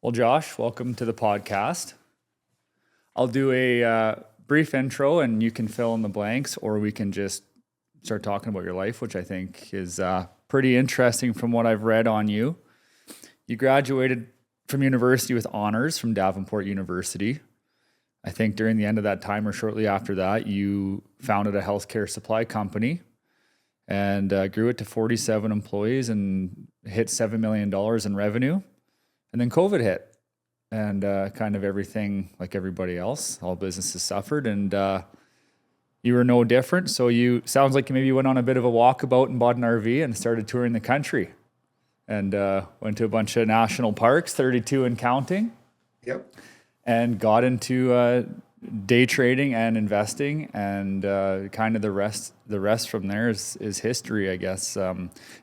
Well, Josh, welcome to the podcast. I'll do a brief intro and you can fill in the blanks, or we can just start talking about your life, which I think is pretty interesting from what I've read on you. You graduated from university with honors from Davenport University. I think during the end of that time or shortly after that, you founded a healthcare supply company and grew it to 47 employees and hit $7 million in revenue. And then COVID hit and kind of everything like everybody else, all businesses suffered and you were no different. So sounds like maybe you went on a bit of a walkabout and bought an RV and started touring the country and went to a bunch of national parks, 32 and counting. Yep. And got into day trading and investing and kind of the rest from there is history, I guess.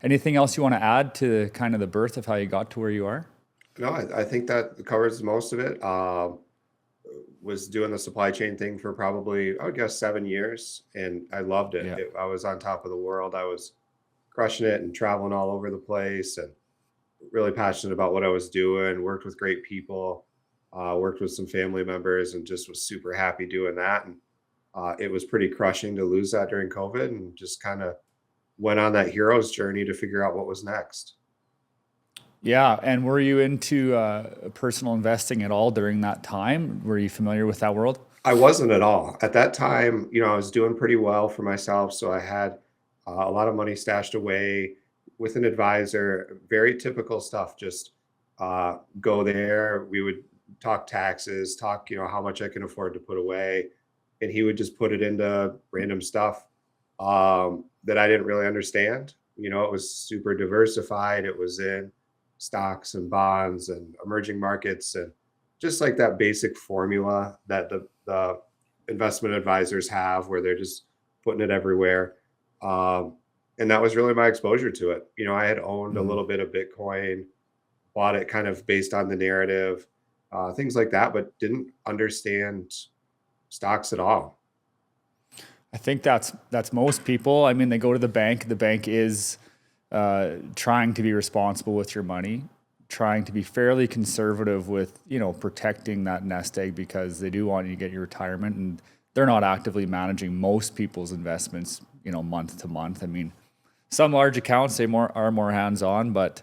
Anything else you want to add to kind of the birth of how you got to where you are? No, I think that covers most of it. Was doing the supply chain thing for probably, I would guess, 7 years, and I loved it. Yeah. I was on top of the world. I was crushing it and traveling all over the place and really passionate about what I was doing, worked with great people, worked with some family members, and just was super happy doing that. And it was pretty crushing to lose that during COVID and just kind of went on that hero's journey to figure out what was next. Yeah. And were you into personal investing at all during that time? Were you familiar with that world? I wasn't at all. At that time, I was doing pretty well for myself. So I had a lot of money stashed away with an advisor, very typical stuff. Just go there. We would talk taxes, talk, how much I can afford to put away. And he would just put it into random stuff that I didn't really understand. It was super diversified. It was in stocks and bonds and emerging markets and just like that basic formula that the investment advisors have where they're just putting it everywhere. And that was really my exposure to it. I had owned a little bit of Bitcoin, bought it kind of based on the narrative, things like that, but didn't understand stocks at all. I think that's most people. I mean, they go to the bank. The bank is trying to be responsible with your money, trying to be fairly conservative with, protecting that nest egg because they do want you to get your retirement, and they're not actively managing most people's investments, month to month. I mean, some large accounts, they are more hands-on, but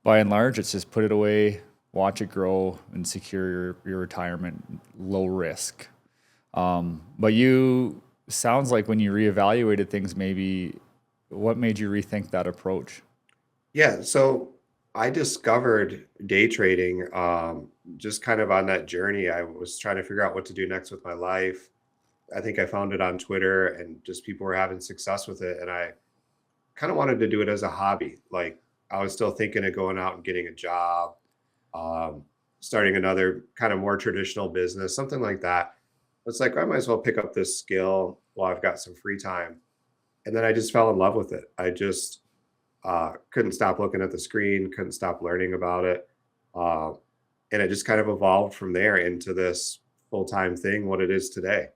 by and large, it's just put it away, watch it grow, and secure your retirement, low risk. But sounds like when you reevaluated things, maybe what made you rethink that approach? Yeah, so I discovered day trading just kind of on that journey. I was trying to figure out what to do next with my life. I think I found it on Twitter and just people were having success with it. And I kind of wanted to do it as a hobby. Like I was still thinking of going out and getting a job, starting another kind of more traditional business, something like that. It's like, I might as well pick up this skill while I've got some free time. And then I just fell in love with it. I just couldn't stop looking at the screen, couldn't stop learning about it. And it just kind of evolved from there into this full-time thing, what it is today.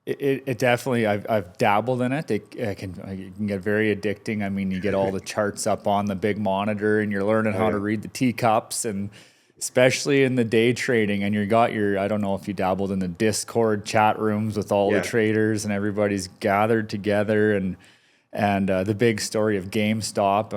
It definitely, I've dabbled in it. It can get very addicting. I mean, you get all the charts up on the big monitor and you're learning how to read the teacups, and especially in the day trading, and I don't know if you dabbled in the Discord chat rooms with all the traders and everybody's gathered together, and the big story of GameStop,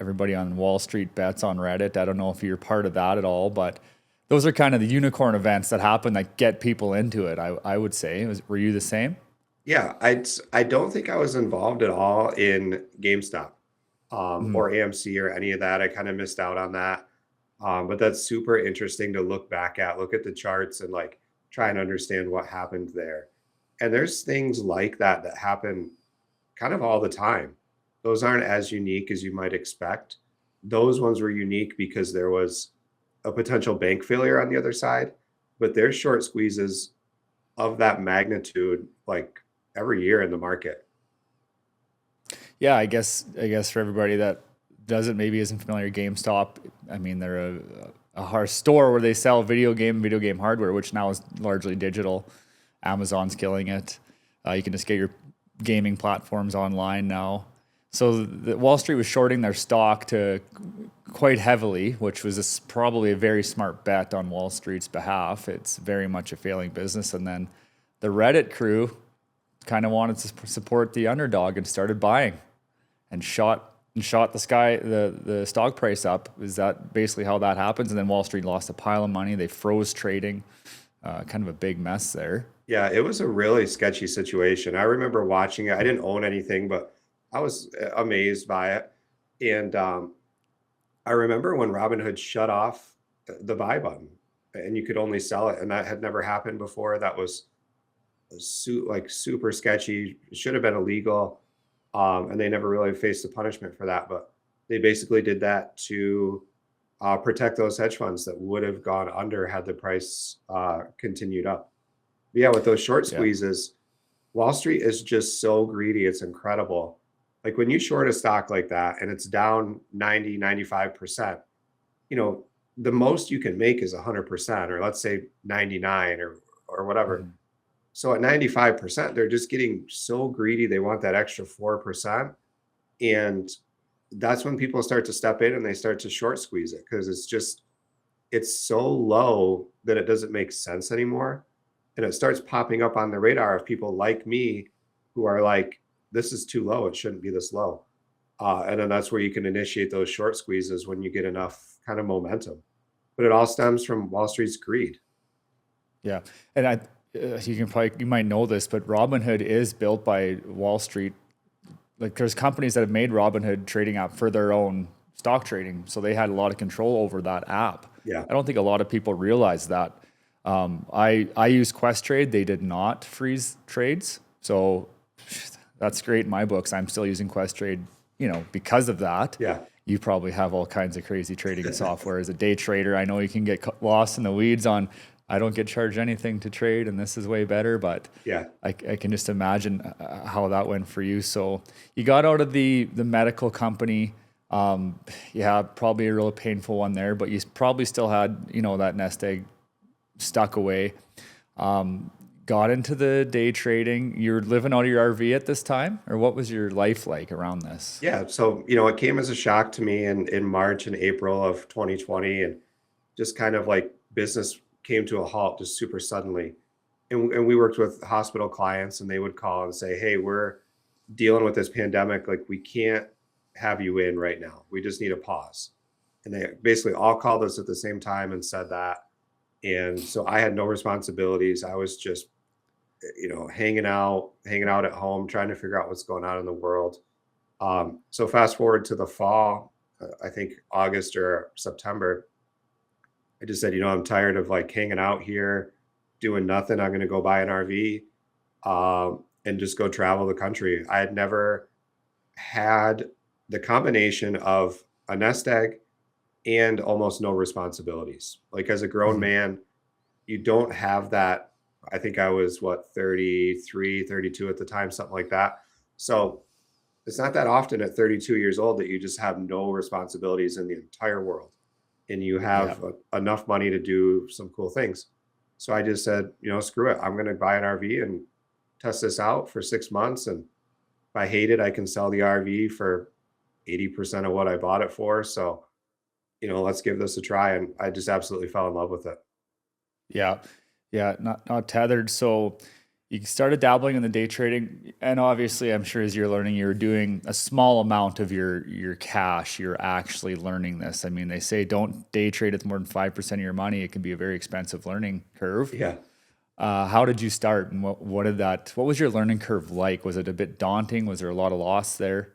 everybody on Wall Street bets on Reddit. I don't know if you're part of that at all, but those are kind of the unicorn events that happen that get people into it, I would say. Were you the same? Yeah, I don't think I was involved at all in GameStop or AMC or any of that. I kind of missed out on that. But that's super interesting to look back at, look at the charts and like try and understand what happened there. And there's things like that happen kind of all the time. Those aren't as unique as you might expect. Those ones were unique because there was a potential bank failure on the other side, but there's short squeezes of that magnitude like every year in the market. Yeah, I guess for everybody that isn't familiar, GameStop, I mean, they're a hard store where they sell video game hardware, which now is largely digital. Amazon's killing it. You can just get your gaming platforms online now. So Wall Street was shorting their stock to quite heavily, which was probably a very smart bet on Wall Street's behalf. It's very much a failing business. And then the Reddit crew kind of wanted to support the underdog and started buying and shot the stock price up. Is that basically how that happens? And then Wall Street lost a pile of money. They froze trading. Kind of a big mess there. Yeah, it was a really sketchy situation. I remember watching it. I didn't own anything, but I was amazed by it. And I remember when Robinhood shut off the buy button and you could only sell it, and that had never happened before. That was like super sketchy. It should have been illegal. And they never really faced the punishment for that. But they basically did that to protect those hedge funds that would have gone under had the price continued up. But yeah, with those short Yeah. squeezes, Wall Street is just so greedy. It's incredible. Like when you short a stock like that and it's down 90, 95%, you know, the most you can make is 100%, or let's say 99 or whatever. Mhm. So at 95%, they're just getting so greedy. They want that extra 4%. And that's when people start to step in and they start to short squeeze it because it's so low that it doesn't make sense anymore. And it starts popping up on the radar of people like me who are like, this is too low. It shouldn't be this low. And then that's where you can initiate those short squeezes when you get enough kind of momentum. But it all stems from Wall Street's greed. Yeah. And you might know this, but Robinhood is built by Wall Street. Like there's companies that have made Robinhood trading app for their own stock trading. So they had a lot of control over that app. Yeah. I don't think a lot of people realize that. I use Questrade. They did not freeze trades. So that's great in my books. I'm still using Questrade, because of that. Yeah. You probably have all kinds of crazy trading software. As a day trader, I know you can get lost in the weeds on, I don't get charged anything to trade and this is way better, but Yeah. I can just imagine how that went for you. So you got out of the medical company. Yeah, probably a real painful one there, but you probably still had, that nest egg stuck away. Got into the day trading. You're living out of your RV at this time, or what was your life like around this? Yeah. So, it came as a shock to me in March and April of 2020, and just kind of like business came to a halt just super suddenly. And we worked with hospital clients and they would call and say, hey, we're dealing with this pandemic. Like we can't have you in right now. We just need a pause. And they basically all called us at the same time and said that. And so I had no responsibilities. I was just, hanging out at home, trying to figure out what's going on in the world. So fast forward to the fall, I think August or September, I just said, I'm tired of like hanging out here, doing nothing. I'm going to go buy an RV and just go travel the country. I had never had the combination of a nest egg and almost no responsibilities. Like as a grown man, you don't have that. I think I was 33, 32 at the time, something like that. So it's not that often at 32 years old that you just have no responsibilities in the entire world and you have enough money to do some cool things. So I just said, screw it. I'm going to buy an RV and test this out for 6 months. And if I hate it, I can sell the RV for 80% of what I bought it for. So, let's give this a try. And I just absolutely fell in love with it. Yeah. Yeah. Not tethered. So you started dabbling in the day trading, and obviously I'm sure as you're learning, you're doing a small amount of your cash. You're actually learning this. I mean, they say don't day trade with more than 5% of your money. It can be a very expensive learning curve. Yeah. How did you start, and what was your learning curve like? Was it a bit daunting? Was there a lot of loss there?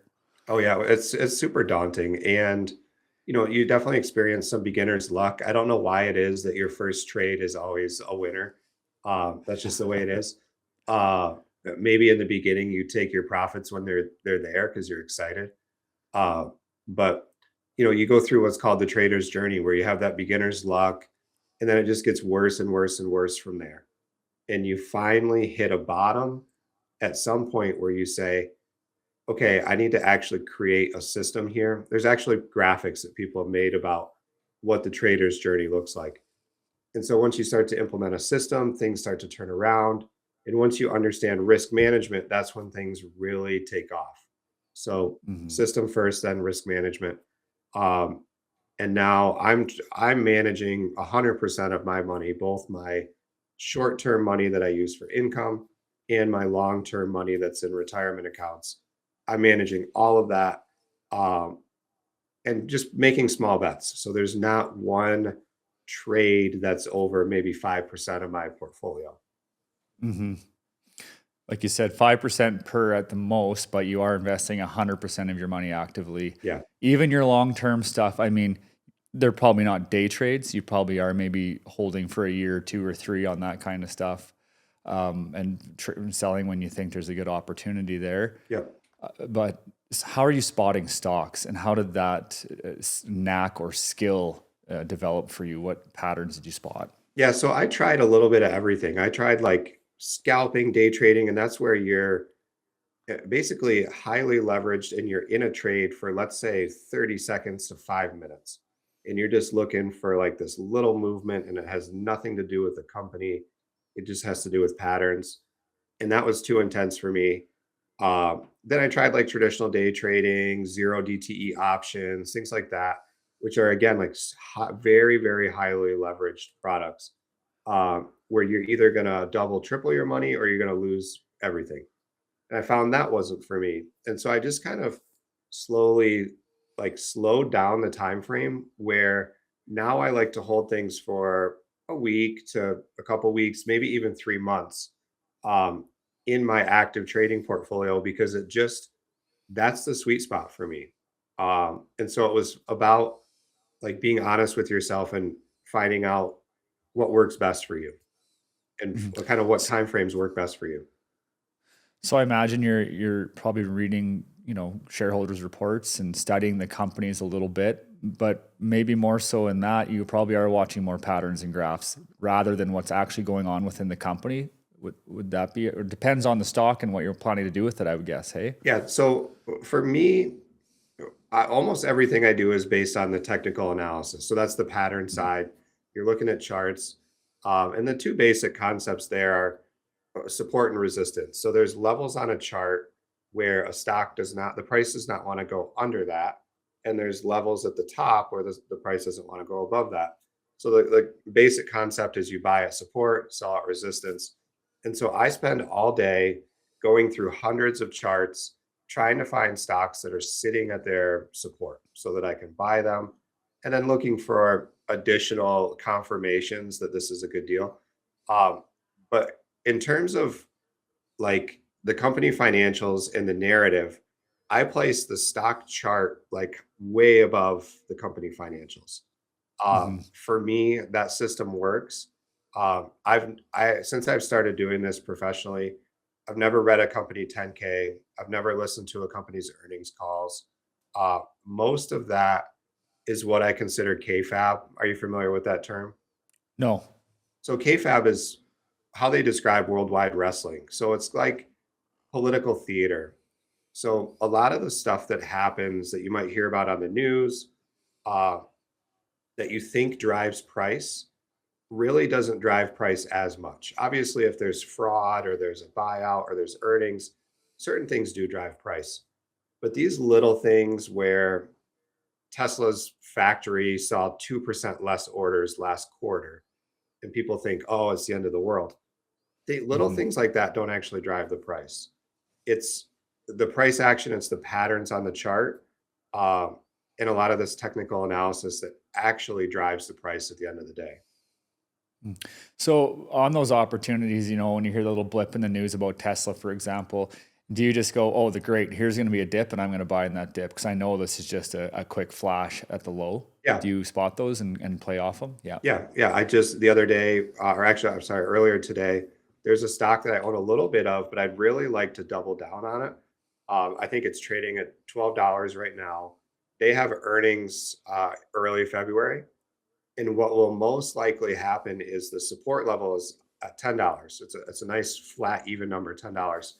Oh yeah, it's super daunting. And you definitely experience some beginner's luck. I don't know why it is that your first trade is always a winner. That's just the way it is. Uh, Maybe in the beginning you take your profits when they're there because you're excited. Uh, but you go through what's called the trader's journey where you have that beginner's luck, and then it just gets worse and worse and worse from there. And you finally hit a bottom at some point where you say, okay, I need to actually create a system here. There's actually graphics that people have made about what the trader's journey looks like. And so once you start to implement a system, things start to turn around. And once you understand risk management, that's when things really take off. So Mhm. system first, then risk management. Um, and now I'm managing 100% of my money, both my short-term money that I use for income and my long-term money that's in retirement accounts. I'm managing all of that, um, and just making small bets. So there's not one trade that's over maybe 5% of my portfolio. Mhm. Like you said, 5% per at the most, but you are investing 100% of your money actively. Yeah. Even your long-term stuff, I mean, they're probably not day trades. You probably are maybe holding for a year, 2 or 3 on that kind of stuff, and selling when you think there's a good opportunity there. Yep. But how are you spotting stocks, and how did that knack or skill develop for you? What patterns did you spot? Yeah, so I tried a little bit of everything. I tried like scalping, day trading, and that's where you're basically highly leveraged and you're in a trade for, let's say, 30 seconds to 5 minutes. And you're just looking for like this little movement and it has nothing to do with the company. It just has to do with patterns. And that was too intense for me. Then I tried like traditional day trading, zero DTE options, things like that, which are again like very, very highly leveraged products, where you're either going to double, triple your money or you're going to lose everything. And I found that wasn't for me. And so I just kind of slowly like slowed down the time frame where now I like to hold things for a week to a couple weeks, maybe even 3 months, um, in my active trading portfolio because it just that's the sweet spot for me. And so it was about like being honest with yourself and finding out what works best for you and Mhm. kind of what time frames work best for you. So I imagine you're probably reading, shareholders reports and studying the companies a little bit, but maybe more so in that you probably are watching more patterns and graphs rather than what's actually going on within the company. Would that be, or it depends on the stock and what you're planning to do with it, I would guess, hey? Yeah. So for me, almost everything I do is based on the technical analysis. So that's the pattern Mhm. side. You're looking at charts. And the two basic concepts there are support and resistance. So there's levels on a chart where a stock does not, the price does not want to go under that. And there's levels at the top where the price doesn't want to go above that. So the basic concept is you buy at support, sell at resistance. And so I spend all day going through hundreds of charts trying to find stocks that are sitting at their support so that I can buy them, and then looking for additional confirmations that this is a good deal. But in terms of like the company financials and the narrative, I place the stock chart like way above the company financials. Mhm. For me, that system works. I since I've started doing this professionally, I've never read a company 10K. I've never listened to a company's earnings calls. Most of that is what I consider KFAB. Are you familiar with that term? No. So KFAB is how they describe worldwide wrestling. So it's like political theater. So a lot of the stuff that happens that you might hear about on the news, uh, that you think drives price really doesn't drive price as much. Obviously, if there's fraud or there's a buyout or there's earnings, certain things do drive price. But these little things where Tesla's factory saw 2% less orders last quarter, and people think, oh, it's the end of the world. Little Mhm. things like that don't actually drive the price. It's the price action, it's the patterns on the chart, um, and a lot of this technical analysis that actually drives the price at the end of the day. Mm. So on those opportunities, when you hear the little blip in the news about Tesla, for example, do you just go, "Oh, the great, here's going to be a dip, and I'm going to buy in that dip because I know this is just a quick flash at the low." Yeah. Do you spot those and play off them? Yeah. Yeah. I just the other day, or actually, I'm sorry, earlier today, there's a stock that I own a little bit of, but I'd really like to double down on it. I think it's trading at $12 right now. They have earnings early February, and what will most likely happen is the support level is at $10. It's a nice flat even number, $10.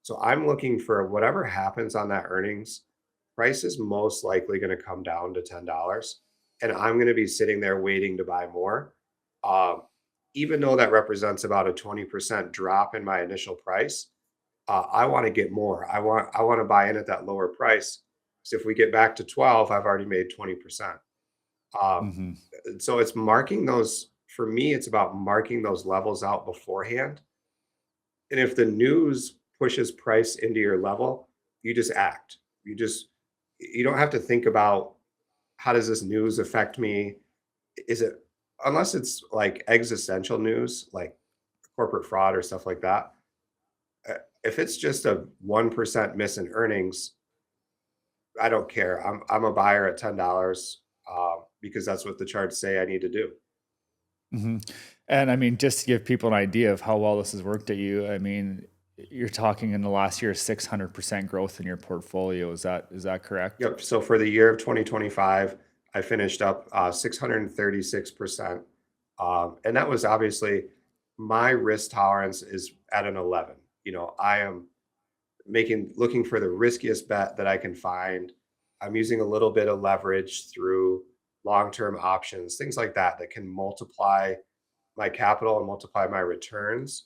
So I'm looking for whatever happens on that earnings, price is most likely going to come down to $10. And I'm going to be sitting there waiting to buy more. Um, Even though that represents about a 20% drop in my initial price, I want to get more. I want to buy in at that lower price. So if we get back to 12, I've already made 20%. Um, Hmm. so it's marking those for me, it's about marking those levels out beforehand. And if the news pushes price into your level, you just act. You don't have to think about how does this news affect me? Is it unless it's like existential news, like corporate fraud or stuff like that. If it's just a 1% miss in earnings, I don't care. I'm a buyer at $10 because that's what the charts say I need to do. Hmm. And I mean, just to give people an idea of how well this has worked at you, I mean, you're talking in the last year, 600% growth in your portfolio. Is that correct? Yep. So for the year of 2025, I finished up 636%. And that was obviously my risk tolerance is at an 11. I am looking for the riskiest bet that I can find. I'm using a little bit of leverage through long-term options, things like that can multiply my capital and multiply my returns.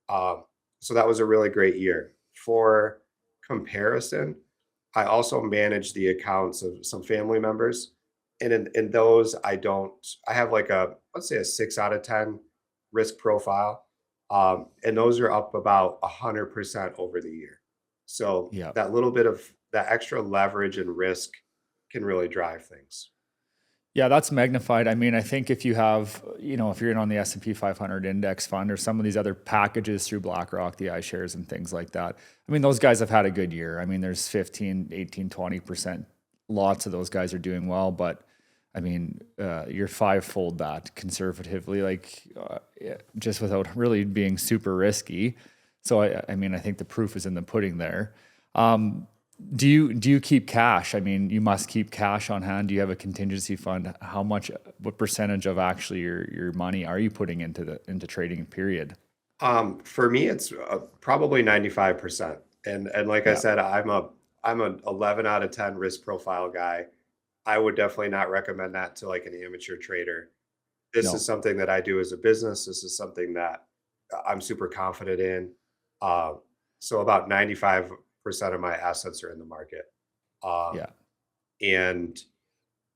Um, so that was a really great year. For comparison, I also manage the accounts of some family members. And in those, I have like let's say a 6 out of 10 risk profile. And those are up about 100% over the year. So Yeah. that little bit of that extra leverage and risk can really drive things. Yeah, that's magnified. I mean, I think if you have, if you're in on the S&P 500 index fund or some of these other packages through BlackRock, the iShares and things like that, I mean, those guys have had a good year. I mean, there's 15, 18, 20%. Lots of those guys are doing well, but I mean, you're fivefold that conservatively, like yeah, just without really being super risky. So I mean, I think the proof is in the pudding there. Um, do you keep cash? I mean, you must keep cash on hand. Do you have a contingency fund? What percentage of actually your money are you putting into trading period? For me, it's probably 95%. And like I Yeah. said, I'm an 11 out of 10 risk profile guy. I would definitely not recommend that to like an amateur trader. This is No. something that I do as a business. This is something that I'm super confident in. Uh, so about 95% of my assets are in the market. Um, Yeah. and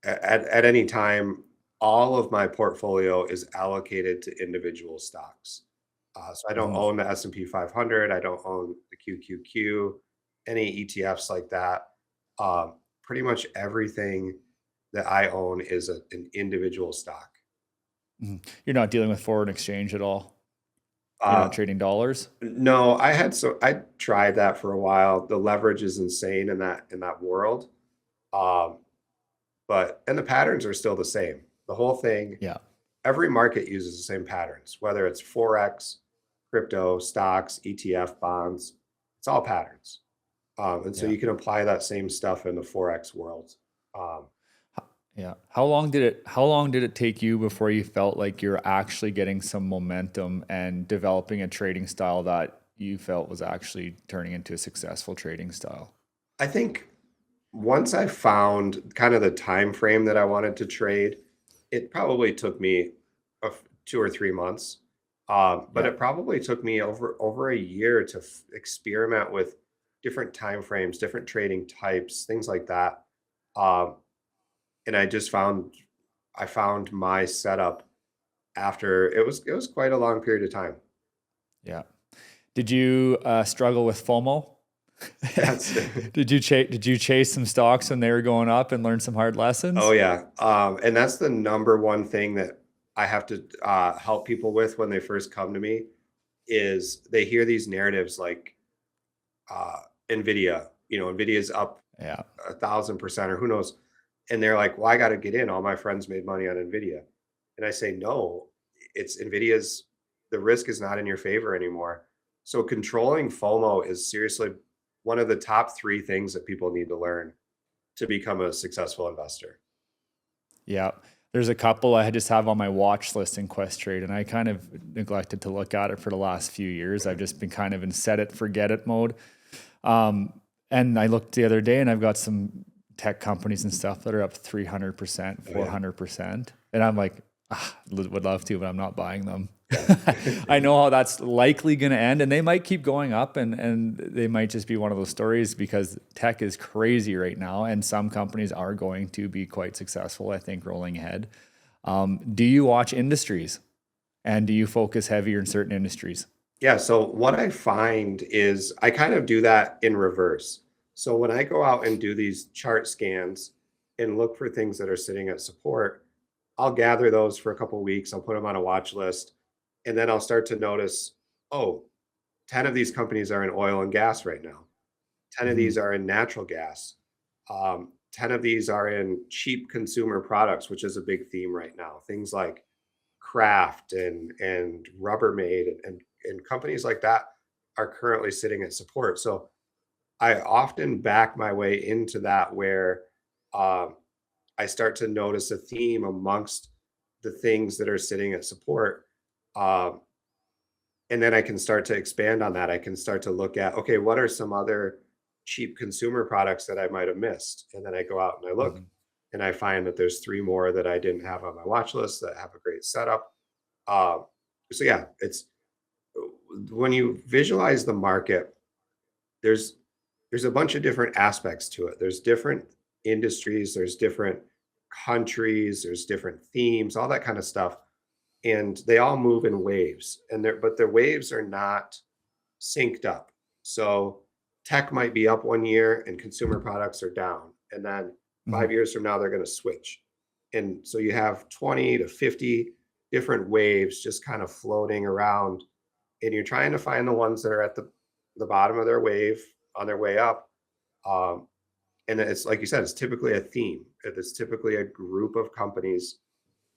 at any time, all of my portfolio is allocated to individual stocks. So I don't Mhm. own the S&P 500. I don't own the QQQ, any ETFs like that. Pretty much everything that I own is an individual stock. Mhm. You're not dealing with foreign exchange at all. You're not Uh, trading dollars. no, I tried that for a while. The leverage is insane in that world. Um, and the patterns are still the same. The whole thing, Yeah. every market uses the same patterns, whether it's forex, crypto, stocks, ETF, bonds. It's all patterns, and so Yeah. you can apply that same stuff in the forex world. Um, Yeah. How long did it take you before you felt like you're actually getting some momentum and developing a trading style that you felt was actually turning into a successful trading style? I think once I found kind of the time frame that I wanted to trade, it probably took me 2 or 3 months. But Yeah. it probably took me over a year to experiment with different time frames, different trading types, things like that. Um, and I found my setup after it was quite a long period of time. Yeah. Did you struggle with FOMO? That's Did you chase some stocks when they were going up and learn some hard Oh lessons? yeah. And that's the number one thing that I have to help people with when they first come to me is they hear these narratives like uh, Nvidia, Nvidia's up Yeah. 1,000% or who knows. And they're like, well, I got to get in. All my friends made money on Nvidia. And I say, no, it's Nvidia's, the risk is not in your favor anymore. So controlling FOMO is seriously one of the top three things that people need to learn to become a successful investor. Yeah. There's a couple I just have on my watch list in Questrade, and I kind of neglected to look at it for the last few years. I've just been kind of in set it, forget it mode. Um, and I looked the other day and I've got some tech companies and stuff that are up 300%, Oh yeah. 400%. And I'm like, would love to, but I'm not buying them. Yeah. I know how that's likely going to end, and they might keep going up, and they might just be one of those stories because tech is crazy right now, and some companies are going to be quite successful, I think, rolling ahead. Do you watch industries, and do you focus heavier in certain industries? Yeah, so what I find is I kind of do that in reverse. So when I go out and do these chart scans and look for things that are sitting at support, I'll gather those for a couple weeks. I'll put them on a watch list, and then I'll start to notice, oh, 10 of these companies are in oil and gas right now. 10 of Hmm. these are in natural gas. 10 of these are in cheap consumer products, which is a big theme right now. Things like Kraft and Rubbermaid and companies like that are currently sitting at support. So I often back my way into that where um, I start to notice a theme amongst the things that are sitting at support. Um, and then I can start to expand on that. I can start to look at, okay, what are some other cheap consumer products that I might have missed? And then I go out and I look Hmm. and I find that there's three more that I didn't have on my watch list that have a great setup. Uh, so yeah, it's when you visualize the market, there's there's a bunch of different aspects to it. There's different industries, there's different countries, there's different themes, all that kind of stuff, and they all move in waves. And their waves are not synced up. So tech might be up one year and consumer products are down, and then Hmm. 5 years from now they're going to switch. And so you have 20 to 50 different waves just kind of floating around, and you're trying to find the ones that are at the bottom of their wave on their way up. Um, and it's like you said, it's typically a theme. It's typically a group of companies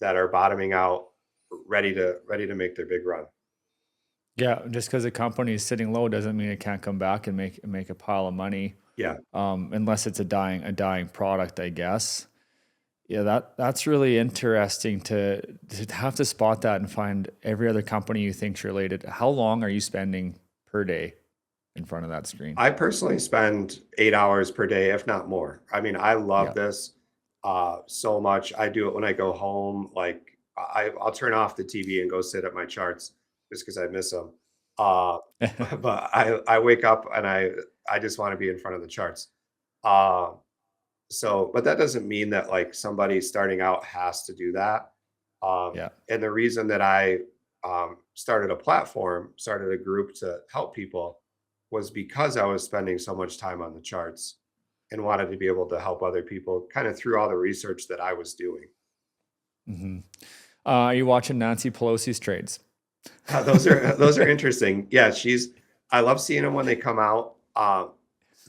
that are bottoming out, ready to make their big run. Yeah, just because a company is sitting low doesn't mean it can't come back and make a pile of money, Yeah. unless it's a dying product, I guess. Yeah, that's really interesting to have to spot that and find every other company you think's related. How long are you spending per day in front of that screen? I personally spend 8 hours per day, if not more. I mean, I love Yeah. this so much. I do it when I go home. Like I'll turn off the TV and go sit at my charts just because I miss them. Uh, but I wake up and I just want to be in front of the charts. Uh, but that doesn't mean that like somebody starting out has to do that. Yeah. And the reason that I started a platform, started a group to help people was because I was spending so much time on the charts and wanted to be able to help other people kind of through all the research that I was doing. Hmm. Are you watching Nancy Pelosi's trades? Those are interesting. Yeah, I love seeing them when they come out.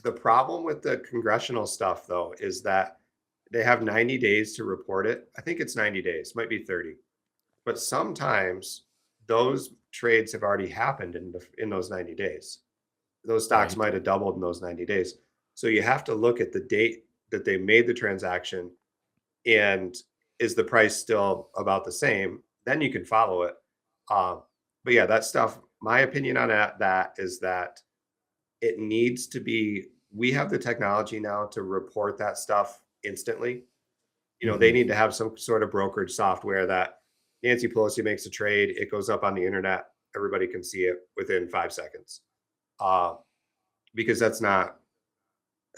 The problem with the congressional stuff though is that they have 90 days to report it. I think it's 90 days, might be 30. But sometimes those trades have already happened in those 90 days. Those stocks Right. might have doubled in those 90 days. So you have to look at the date that they made the transaction and is the price still about the same? Then you can follow it. Um, but yeah, that stuff, my opinion on that is that it needs to be, we have the technology now to report that stuff instantly. They Hmm. need to have some sort of brokerage software that Nancy Pelosi makes a trade, it goes up on the internet, everybody can see it within 5 seconds. Uh, because that's not,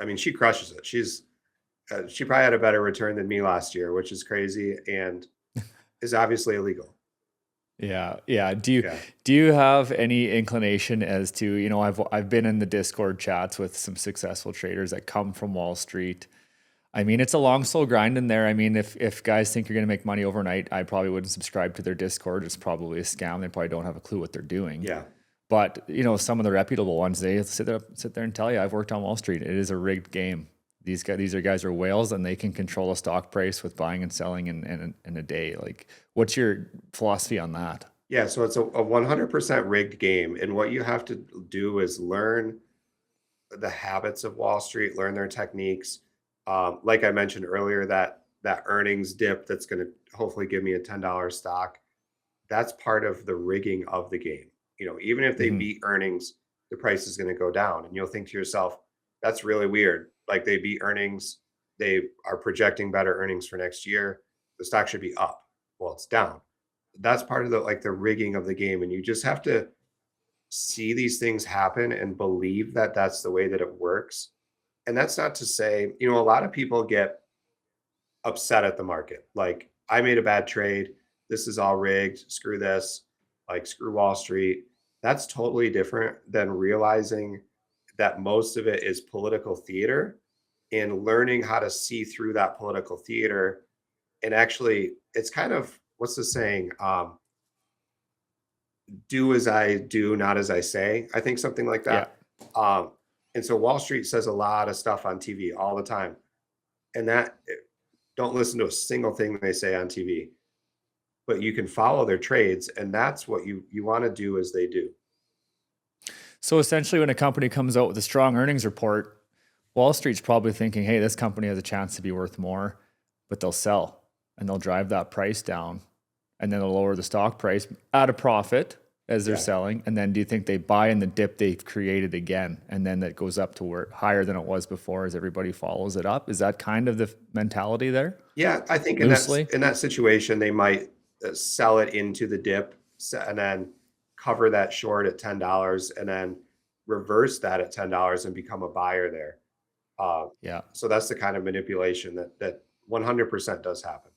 I mean, she crushes it. She probably had a better return than me last year, which is crazy and is obviously illegal. Yeah, yeah. Do you Yeah. do you have any inclination as to, I've been in the Discord chats with some successful traders that come from Wall Street. I mean, it's a long, slow grind in there. I mean, if guys think you're going to make money overnight, I probably wouldn't subscribe to their Discord. It's probably a scam. They probably don't have a clue what they're doing. Yeah. But some of the reputable ones, they sit there and tell you, I've worked on Wall Street. It is a rigged game. These guys are whales, and they can control a stock price with buying and selling in a day. Like, what's your philosophy on that? Yeah. So it's a 100% rigged game. And what you have to do is learn the habits of Wall Street, learn their techniques. Like I mentioned earlier, that earnings dip that's going to hopefully give me a $10 stock. That's part of the rigging of the game. Even if they Hmm. beat earnings, the price is going to go down. And you'll think to yourself, that's really weird. Like they beat earnings, they are projecting better earnings for next year. The stock should be up. Well, it's down. that's part of the like the rigging of the game, and you just have to see these things happen and believe that that's the way that it works. And that's not to say, a lot of people get upset at the market. Like, I made a bad trade. This is all rigged. Screw this. Like, screw Wall Street. That's totally different than realizing that most of it is political theater and learning how to see through that political theater. And actually, it's kind of what's the saying? Do as I do, not as I say. I think something like Yeah. that. Um, and so Wall Street says a lot of stuff on TV all the time. And don't listen to a single thing they say on TV, but you can follow their trades, and that's what you want to do as they do. So essentially, when a company comes out with a strong earnings report, Wall Street's probably thinking, hey, this company has a chance to be worth more, but they'll sell and they'll drive that price down, and then they'll lower the stock price at a profit as they're Yeah. selling. And then do you think they buy in the dip they've created again? And then that goes up to where higher than it was before as everybody follows it up. Is that kind of the mentality there? Yeah, I think Loosely? in that situation, they might sell it into the dip and then cover that short at $10 and then reverse that at $10 and become a buyer there. Uh, Yeah. so that's the kind of manipulation that 100% does happen.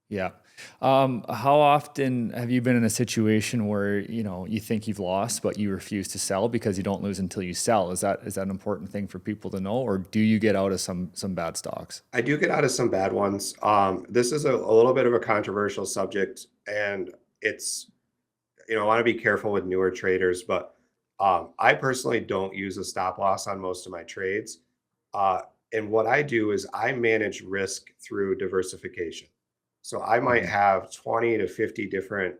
Yeah. How often have you been in a situation where, you think you've lost, but you refuse to sell because you don't lose until you sell? Is that an important thing for people to know, or do you get out of some bad stocks? I do get out of some bad ones. This is a little bit of a controversial subject, and it's, I want to be careful with newer traders, but I personally don't use a stop loss on most of my trades. Uh, and what I do is I manage risk through diversification. So I might Hmm. have 20 to 50 different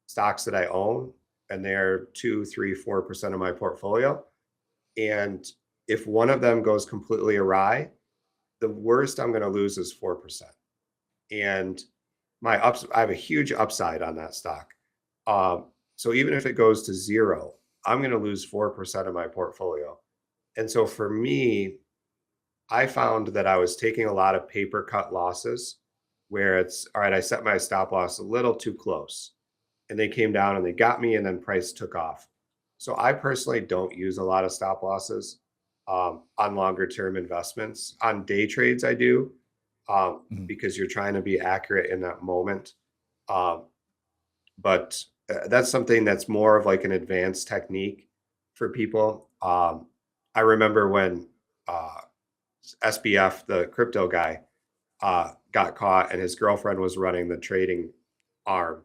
stocks that I own, and they're 2, 3, 4% of my portfolio. And if one of them goes completely awry, the worst I'm going to lose is 4%. And I have a huge upside on that stock. So even if it goes to zero, I'm going to lose 4% of my portfolio. And so for me, I found that I was taking a lot of paper cut losses where it's all right, I set my stop loss a little too close and they came down and they got me and then price took off. So I personally don't use a lot of stop losses on longer term investments. On day trades, I do Hmm. because you're trying to be accurate in that moment. Um, but that's something that's more of like an advanced technique for people. I remember when uh, SBF, the crypto guy, got caught and his girlfriend was running the trading arm.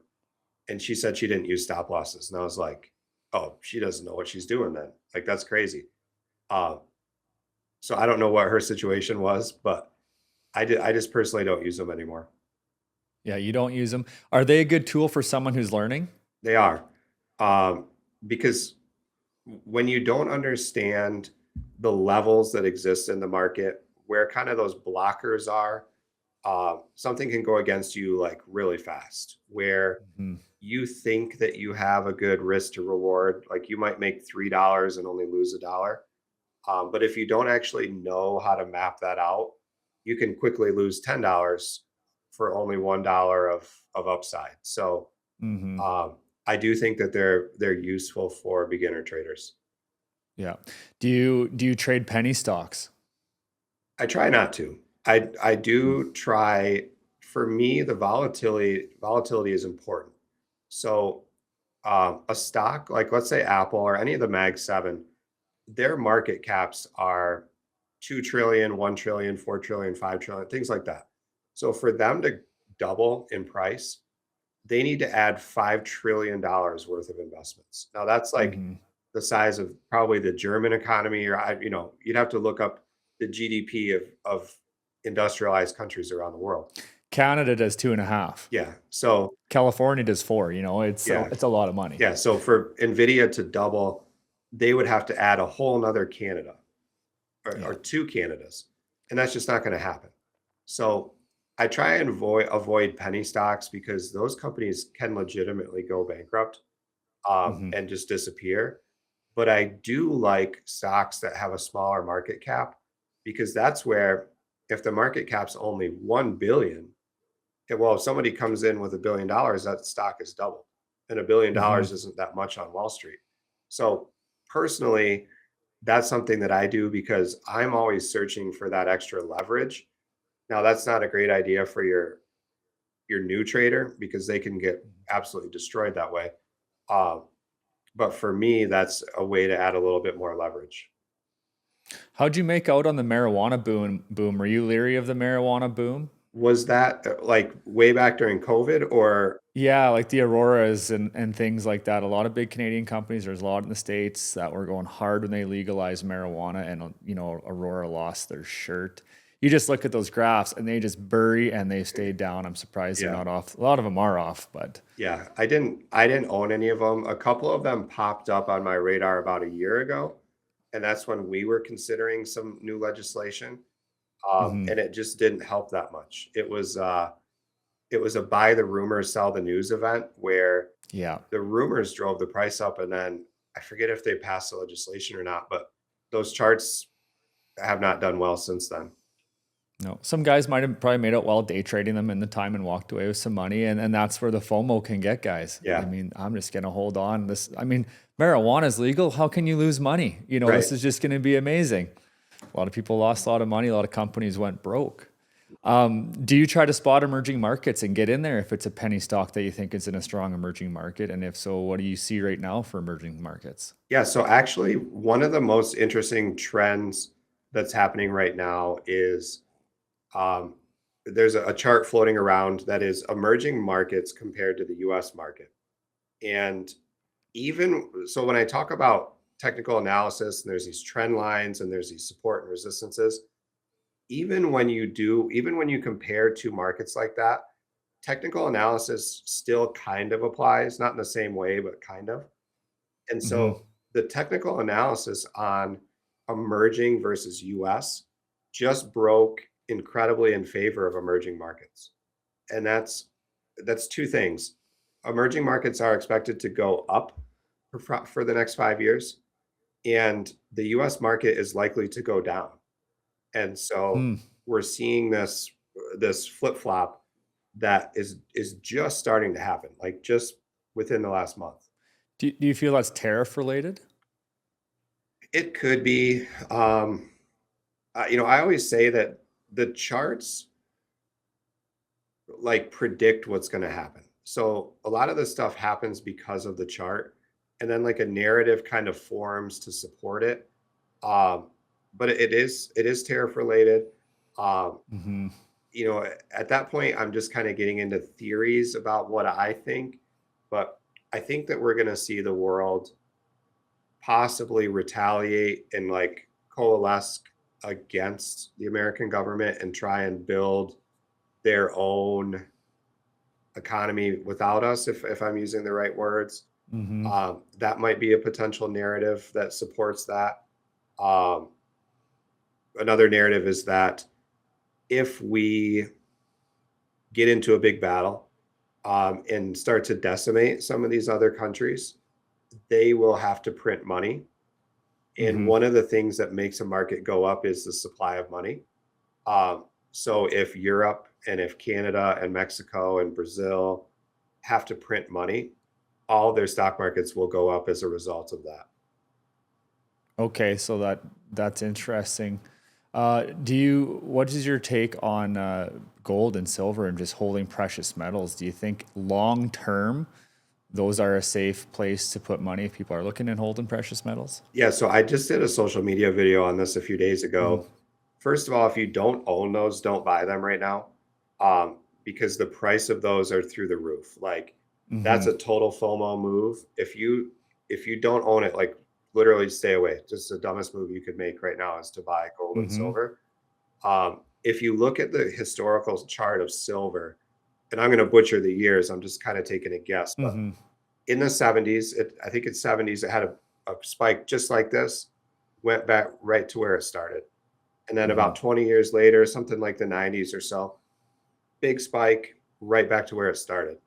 And she said she didn't use stop losses. And I was like, oh, she doesn't know what she's doing then. Like, that's crazy. Uh, so I don't know what her situation was, but I just personally don't use them anymore. Yeah, you don't use them. Are they a good tool for someone who's learning? They are. Um, because when you don't understand the levels that exist in the market, where kind of those blockers are, something can go against you like really fast. Where Mhm. you think that you have a good risk to reward, like you might make $3 and only lose $1. But if you don't actually know how to map that out, you can quickly lose $10 for only $1 of upside. So Mhm. I do think that they're useful for beginner traders. Yeah. Do you trade penny stocks? I try not to. I Mm. do try. For me, the volatility is important. So a stock like let's say Apple or any of the Mag 7, their market caps are 2 trillion, 1 trillion, 4 trillion, 5 trillion, things like that. So for them to double in price, they need to add $5 trillion worth of investments. Now that's like Mhm. the size of probably the German economy, or you'd have to look up the GDP of industrialized countries around the world. Canada does 2.5. Yeah. So California does 4. yeah, It's a lot of money. yeah. So for Nvidia to double, they would have to add a whole nother Canada or Yeah. two Canadas, and that's just not going to happen. So I try and avoid penny stocks because those companies can legitimately go bankrupt Mhm. and just disappear. But I do like stocks that have a smaller market cap because that's where if the market cap's only 1 billion, well, if somebody comes in with $1 billion, that stock is doubled, and $1 billion Hmm. isn't that much on Wall Street. So personally, that's something that I do because I'm always searching for that extra leverage. Now, that's not a great idea for your new trader because they can get absolutely destroyed that way. Um, but for me, that's a way to add a little bit more leverage. How'd you make out on the marijuana boom? Were you leery of the marijuana boom? Was that like way back during COVID or Yeah, like the Auroras and things like that. A lot of big Canadian companies, there's a lot in the States that were going hard when they legalized marijuana, and Aurora lost their shirt. You just look at those graphs and they just bury and they stayed down. I'm surprised they're yeah. not off. A lot of them are off, but Yeah, I didn't own any of them. A couple of them popped up on my radar about a year ago, and that's when we were considering some new legislation. mhm. And it just didn't help that much. It was a buy the rumor, sell the news event where Yeah. the rumors drove the price up, and then I forget if they passed the legislation or not, but those charts have not done well since then. No, some guys might have probably made it well day trading them in the time and walked away with some money, and that's where the FOMO can get guys. I Yeah, mean, I'm just gonna hold on. This, I mean, marijuana is legal. How can you lose money? right. This is just gonna be amazing. A lot of people lost a lot of money. A lot of companies went broke. Do you try to spot emerging markets and get in there if it's a penny stock that you think is in a strong emerging market? And if so, what do you see right now for emerging markets? Yeah, so actually, one of the most interesting trends that's happening right now is um, there's a chart floating around that is emerging markets compared to the US market. And even so, when I talk about technical analysis and there's these trend lines and there's these support and resistances, even when you compare two markets like that, technical analysis still kind of applies, not in the same way, but kind of. And Hmm. so the technical analysis on emerging versus US just broke incredibly in favor of emerging markets. And that's two things. Emerging markets are expected to go up for the next 5 years, and the US market is likely to go down. And so Hmm. we're seeing this flip-flop that is just starting to happen, like just within the last month. Do you feel that's tariff related? It could be. I always say that the charts like predict what's going to happen. So a lot of this stuff happens because of the chart, and then like a narrative kind of forms to support it. Um, but it is tariff related. Um, Hmm. at that point, I'm just kind of getting into theories about what I think, but I think that we're going to see the world possibly retaliate and like coalesce against the American government and try and build their own economy without us, if I'm using the right words. Hmm. That might be a potential narrative that supports that. Um, Another narrative is that if we get into a big battle and start to decimate some of these other countries, they will have to print money. And Hmm. one of the things that makes a market go up is the supply of money. So if Europe and if Canada and Mexico and Brazil have to print money, all their stock markets will go up as a result of that. Okay, so that's interesting. What is your take on gold and silver and just holding precious metals? Do you think long term those are a safe place to put money if people are looking at holding precious metals? Yeah, so I just did a social media video on this a few days Mm, ago. First of all, if you don't own those, don't buy them right now, because the price of those are through the roof. Like that's mm-hmm, a total FOMO move. If you don't own it, like literally stay away. Just the dumbest move you could make right now is to buy gold and mm-hmm, silver. If you look at the historical chart of silver, and I'm going to butcher the years, I'm just kind of taking a guess, but mm-hmm, in the 70s, I think it's 70s, it had a spike just like this, went back right to where it started. And then mm-hmm. about 20 years later, something like the 90s or so, big spike right back to where it started.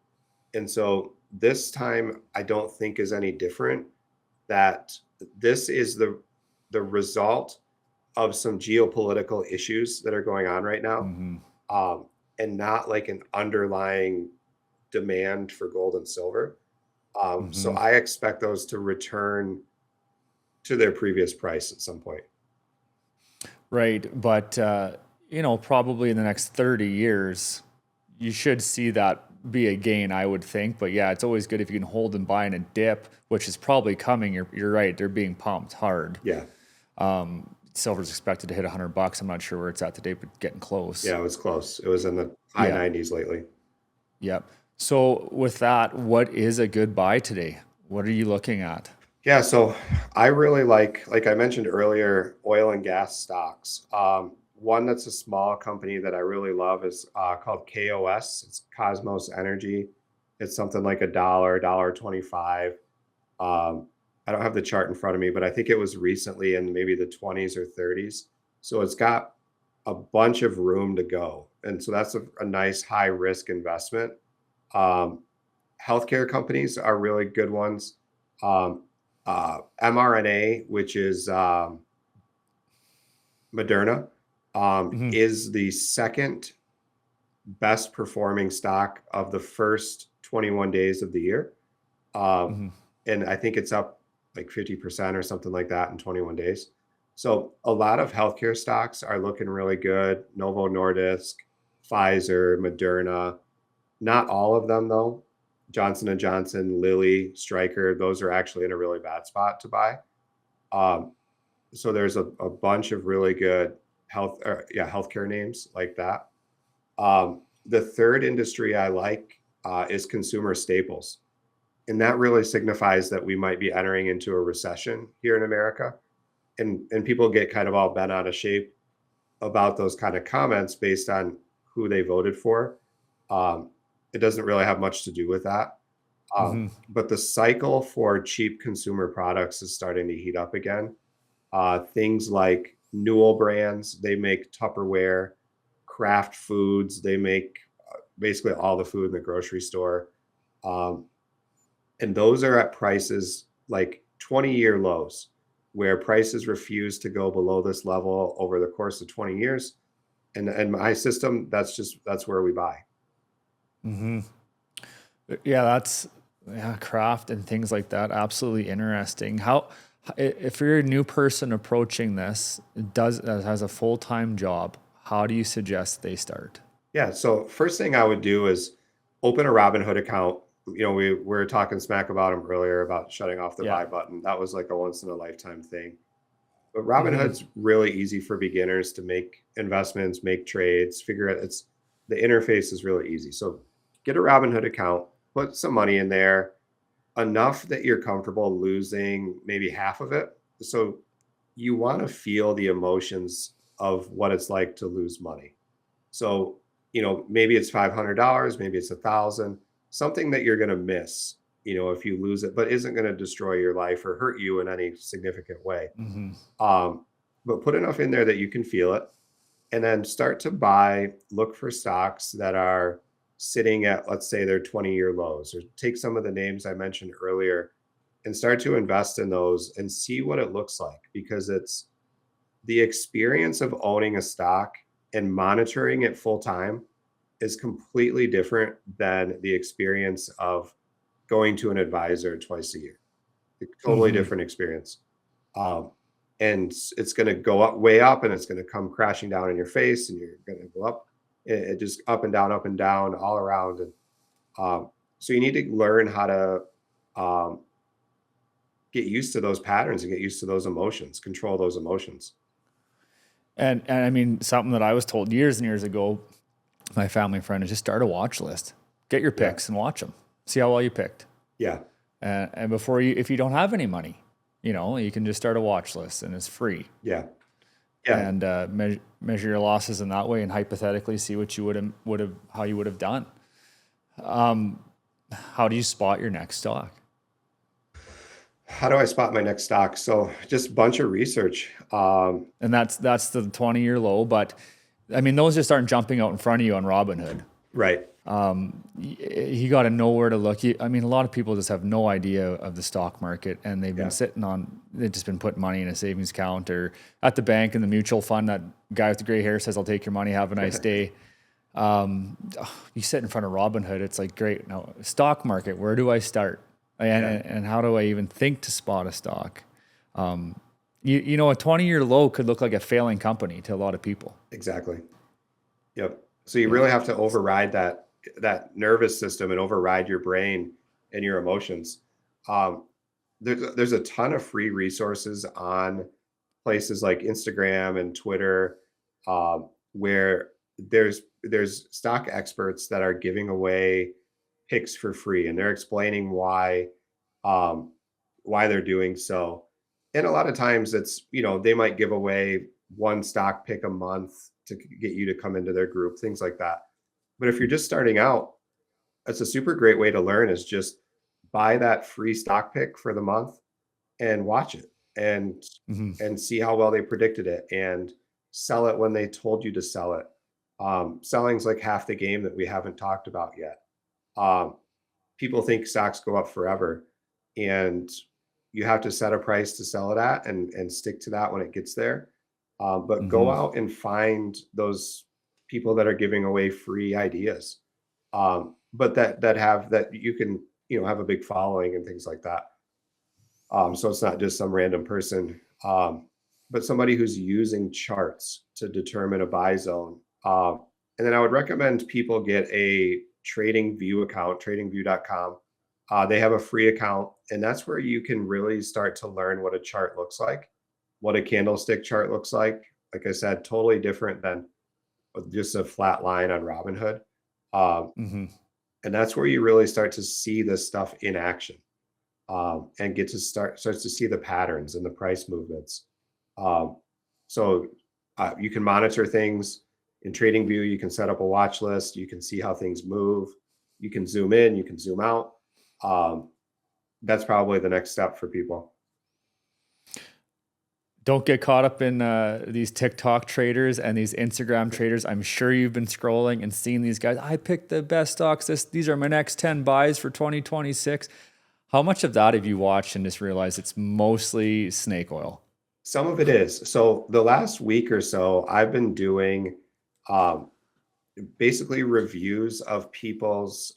And so this time I don't think is any different, that this is the result of some geopolitical issues that are going on right now. Mm-hmm. Um, and not like an underlying demand for gold and silver. So Hmm. I expect those to return to their previous price at some point. Right. But, probably in the next 30 years, you should see that be a gain, I would think. But yeah, it's always good if you can hold and buy in a dip, which is probably coming. You're right. They're being pumped hard. Yeah. Silver's expected to hit $100. I'm not sure where it's at today, but getting close. Yeah, it was close. It was in the high Yeah. 90s lately. Yep. So with that, what is a good buy today? What are you looking at? Yeah, so I really like I mentioned earlier, oil and gas stocks. One that's a small company that I really love is called KOS. It's Cosmos Energy. It's something like $1, 25. I don't have the chart in front of me, but I think it was recently in maybe the 20s or 30s. So it's got a bunch of room to go. And so that's a nice high risk investment. Um, Healthcare companies are really good ones. mRNA, which is Moderna, Hmm. is the second best performing stock of the first 21 days of the year. Um, Hmm. and I think it's up like 50% or something like that in 21 days. So a lot of healthcare stocks are looking really good. Novo Nordisk, Pfizer, Moderna, not all of them though. Johnson and Johnson, Lilly, Stryker, those are actually in a really bad spot to buy. Um, so there's a bunch of really good healthcare names like that. The third industry I like is consumer staples, and that really signifies that we might be entering into a recession here in America. And people get kind of all bent out of shape about those kind of comments based on who they voted for. Um, it doesn't really have much to do with that. Hmm. But the cycle for cheap consumer products is starting to heat up again. Things like Newell Brands, they make Tupperware, Kraft Foods, they make basically all the food in the grocery store. Um, and those are at prices like 20-year lows, where prices refuse to go below this level over the course of 20 years. And my system, that's where we buy. Hmm. Yeah, craft and things like that. Absolutely interesting. If you're a new person approaching this, has a full-time job, how do you suggest they start? Yeah. So first thing I would do is open a Robinhood account. We were talking smack about them earlier about shutting off the Yeah. buy button. That was like a once in a lifetime thing. But Hmm. Robinhood's really easy for beginners to make investments, make trades, figure it. The interface is really easy. So get a Robinhood account, put some money in there, enough that you're comfortable losing maybe half of it. So you want to feel the emotions of what it's like to lose money. So, maybe it's $500, maybe it's 1,000, something that you're going to miss, if you lose it, but isn't going to destroy your life or hurt you in any significant way. Hmm. Um, but put enough in there that you can feel it, and then start to look for stocks that are sitting at, let's say, their 20-year lows, or take some of the names I mentioned earlier and start to invest in those and see what it looks like, because it's the experience of owning a stock and monitoring it full time is completely different than the experience of going to an advisor twice a year. A totally Hmm. different experience. Um, and it's going to go up way up, and it's going to come crashing down in your face, and you're going to go up, it just up and down all around. And so you need to learn how to um, get used to those patterns and get used to those emotions, control those emotions. And I mean, something that I was told years and years ago, my family friend, is just start a watch list. Get your Yeah. picks and watch them. See how well you picked. Yeah. And if you don't have any money, you can just start a watch list and it's free. Yeah. Yeah. And measure your losses in that way, and hypothetically see what you how you would have done. How do you spot your next stock? How do I spot my next stock? So just a bunch of research. And that's the 20-year low, but I mean those just aren't jumping out in front of you on Robinhood. Right. You got to know where to look. I mean, a lot of people just have no idea of the stock market, and Yeah. they've just been putting money in a savings account or at the bank in the mutual fund. That guy with the gray hair says, "I'll take your money. Have a nice day." You sit in front of Robinhood, it's like, great. Now, stock market, where do I start? And, Yeah, and how do I even think to spot a stock? You know, a 20-year low could look like a failing company to a lot of people. exactly. Yep. So you Yeah. really have to override that nervous system and override your brain and your emotions. Um, there's a ton of free resources on places like Instagram and Twitter, where there's stock experts that are giving away picks for free, and they're explaining um, why they're doing so. And a lot of times it's, they might give away one stock pick a month to get you to come into their group, things like that. But if you're just starting out, that's a super great way to learn is just buy that free stock pick for the month and watch it and Hmm. see how well they predicted it and sell it when they told you to sell it. Selling's like half the game that we haven't talked about yet. Um, People think stocks go up forever, and you have to set a price to sell it at and stick to that when it gets there. But go Hmm. out and find those people that are giving away free ideas, but that you can have a big following and things like that. So it's not just some random person, but somebody who's using charts to determine a buy zone. And then I would recommend people get a trading view account, tradingview.com. They have a free account, and that's where you can really start to learn what a chart looks like, what a candlestick chart looks like. Like I said, totally different than just a flat line on Robinhood. Um, Hmm. and that's where you really start to see this stuff in action, and get to starts to see the patterns and the price movements. Um, so you can monitor things in TradingView. You can set up a watch list. You can see how things move. You can zoom in. You can zoom out. Um, that's probably the next step for people. Don't get caught up in these TikTok traders and these Instagram traders. I'm sure you've been scrolling and seeing these guys. I picked the best stocks. These are my next 10 buys for 2026. How much of that have you watched and just realized it's mostly snake oil? Some of it is. So the last week or so, I've been doing um, basically reviews of people's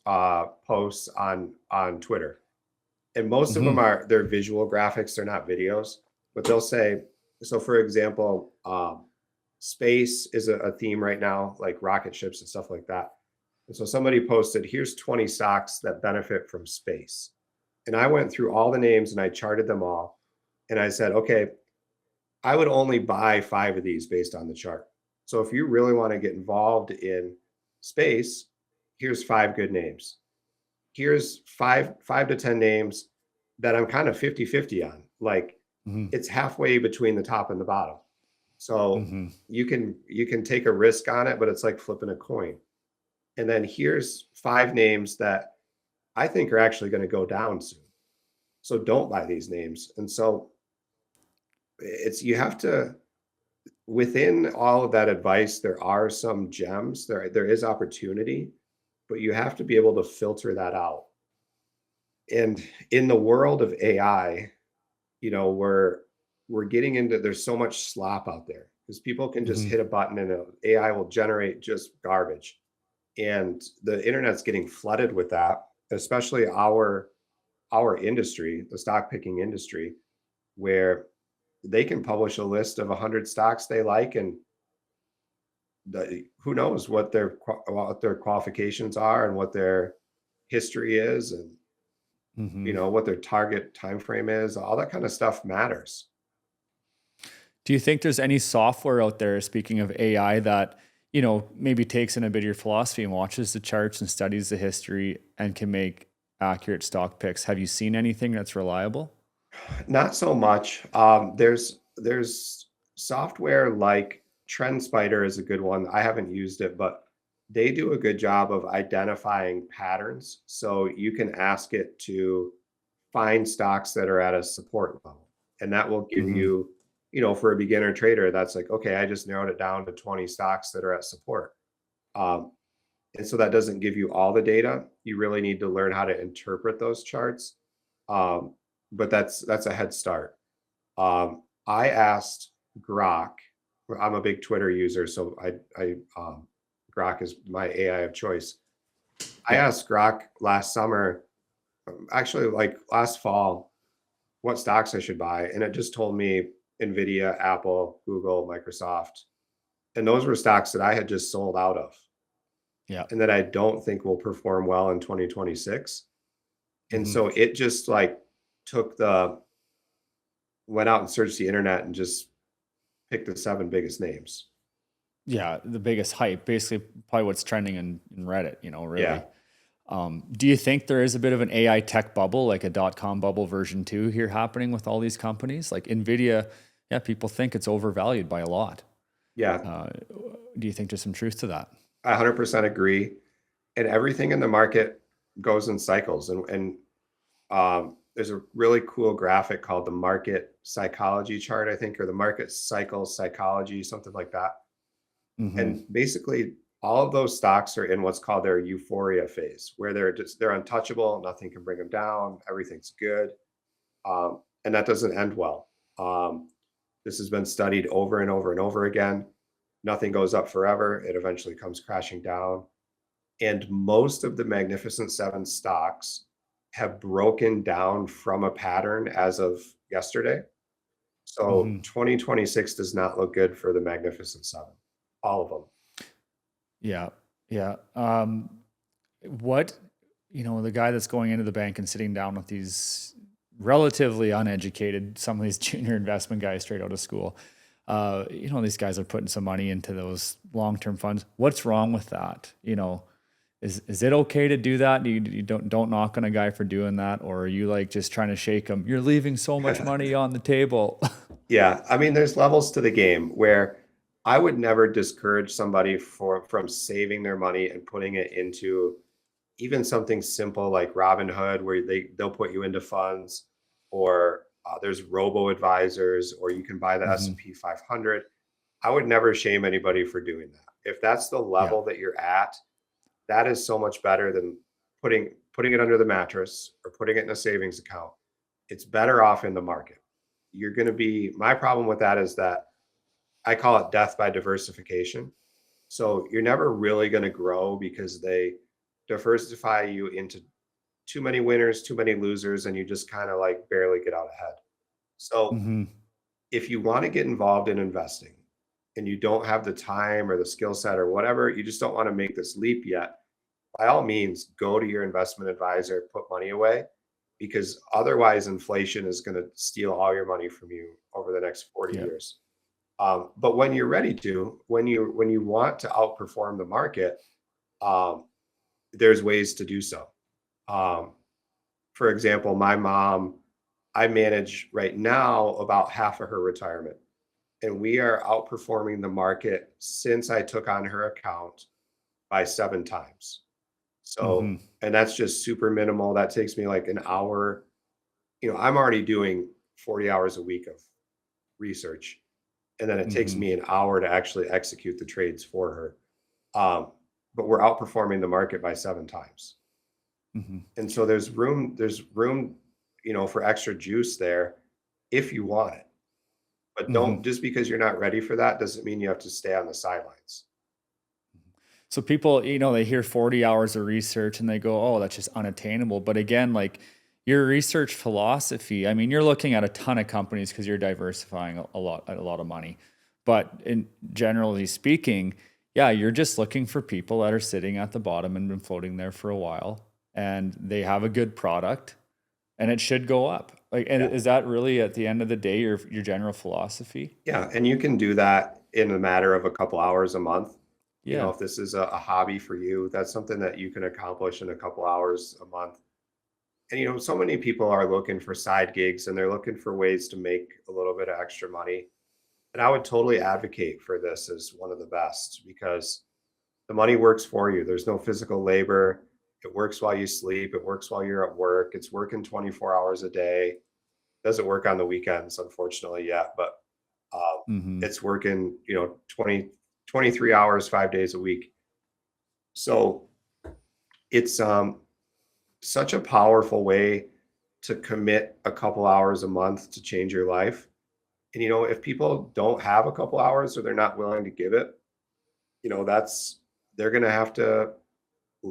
posts on Twitter, and most of them Hmm. are they're visual graphics, they're not videos, but they'll say, so for example, space is a theme right now, like rocket ships and stuff like that. And so somebody posted, here's 20 stocks that benefit from space, and I went through all the names and I charted them all, and I said, okay, I would only buy 5 of these based on the chart. So if you really want to get involved in space, here's 5 good names. Here's 5 to 10 names that I'm kind of 50-50 on. Like, Hmm. it's halfway between the top and the bottom. So Hmm. you can take a risk on it, but it's like flipping a coin. And then here's 5 names that I think are actually going to go down soon. So don't buy these names. And so it's you have to, within all of that advice, there are some gems. There is opportunity, but you have to be able to filter that out. And in the world of AI, we're getting into, there's so much slop out there because people can just Hmm. hit a button and AI will generate just garbage. And the internet's getting flooded with that, especially our industry, the stock picking industry, where they can publish a list of 100 stocks they like, and who knows what their qualifications are and what their history is, and Hmm. what their target time frame is. All that kind of stuff matters. Do you think there's any software out there, speaking of AI, that, maybe takes in a bit of your philosophy and watches the charts and studies the history and can make accurate stock picks? Have you seen anything that's reliable? Not so much. There's software like TrendSpider is a good one. I haven't used it, but they do a good job of identifying patterns. So you can ask it to find stocks that are at a support level, and that will give Hmm. you, for a beginner trader, that's like, okay, I just narrowed it down to 20 stocks that are at support. Um, and so that doesn't give you all the data. You really need to learn how to interpret those charts. Um, but that's a head start. I asked Grok. I'm a big Twitter user, so I Grok is my AI of choice. I Yeah. asked Grok last summer, actually like last fall, what stocks I should buy, and it just told me Nvidia, Apple, Google, Microsoft, and those were stocks that I had just sold out of Yeah. and that I don't think will perform well in 2026. And Hmm. so it just like took the went out and searched the internet and just picked the 7 biggest names. Yeah. The biggest hype, basically, probably what's trending in Reddit, Yeah. really. Do you think there is a bit of an AI tech bubble, like a .com bubble version 2 here happening with all these companies? Like Nvidia, yeah, people think it's overvalued by a lot. Yeah. Uh, do you think there's some truth to that? I 100% agree. And everything in the market goes in cycles. And there's a really cool graphic called the market psychology chart, I think, or the market cycle psychology, something like that. Hmm. And basically, all of those stocks are in what's called their euphoria phase, where they're untouchable, nothing can bring them down, everything's good, and that doesn't end well. This has been studied over and over and over again. Nothing goes up forever; it eventually comes crashing down. And most of the Magnificent Seven stocks have broken down from a pattern as of yesterday. So Hmm. 2026 does not look good for the Magnificent Seven, all of them. Yeah. Yeah. What, the guy that's going into the bank and sitting down with these relatively uneducated, some of these junior investment guys straight out of school, these guys are putting some money into those long-term funds. What's wrong with that? Is it okay to do that? You don't knock on a guy for doing that, or are you like just trying to shake him? You're leaving so much money on the table. Yeah, I mean, there's levels to the game where I would never discourage somebody from saving their money and putting it into even something simple like Robinhood, where they'll put you into funds, or there's robo advisors, or you can buy the Hmm. S&P 500. I would never shame anybody for doing that. If that's the Yeah. level that you're at, that is so much better than putting it under the mattress or putting it in a savings account. It's better off in the market. You're going to be My problem with that is that I call it death by diversification. So you're never really going to grow because they diversify you into too many winners, too many losers, and you just kind of like barely get out ahead. So Hmm. if you want to get involved in investing and you don't have the time or the skill set or whatever, you just don't want to make this leap yet, by all means, go to your investment advisor, put money away, because otherwise inflation is going to steal all your money from you over the next 40 Yeah. years. But when you're ready to, when you want to outperform the market, um, there's ways to do so. Um, for example, my mom, I manage right now about half of her retirement, and we are outperforming the market since I took on her account by 7 times. Hmm. So, and that's just super minimal. That takes me like an hour. I'm already doing 40 hours a week of research, and then it takes Hmm. me an hour to actually execute the trades for her. But we're outperforming the market by 7 times. Hmm. And so there's room, for extra juice there if you want it. But Hmm. don't just because you're not ready for that doesn't mean you have to stay on the sidelines. So people, they hear 40 hours of research and they go, oh, that's just unattainable. But again, like your research philosophy, I mean, you're looking at a ton of companies because you're diversifying a lot of money. But in generally speaking, yeah, you're just looking for people that are sitting at the bottom and been floating there for a while and they have a good product and it should go up. Like, and Yeah. is that really at the end of the day your general philosophy? Yeah. And you can do that in a matter of a couple hours a month. Yeah. If this is a hobby for you, that's something that you can accomplish in a couple hours a month. And so many people are looking for side gigs and they're looking for ways to make a little bit of extra money. And I would totally advocate for this as one of the best because the money works for you. There's no physical labor. It works while you sleep. It works while you're at work. It's working 24 hours a day. Doesn't work on the weekends, unfortunately, yet, but Hmm. it's working, 23 hours, 5 days a week. So it's such a powerful way to commit a couple hours a month to change your life. And if people don't have a couple hours or they're not willing to give it, that's they're going to have to,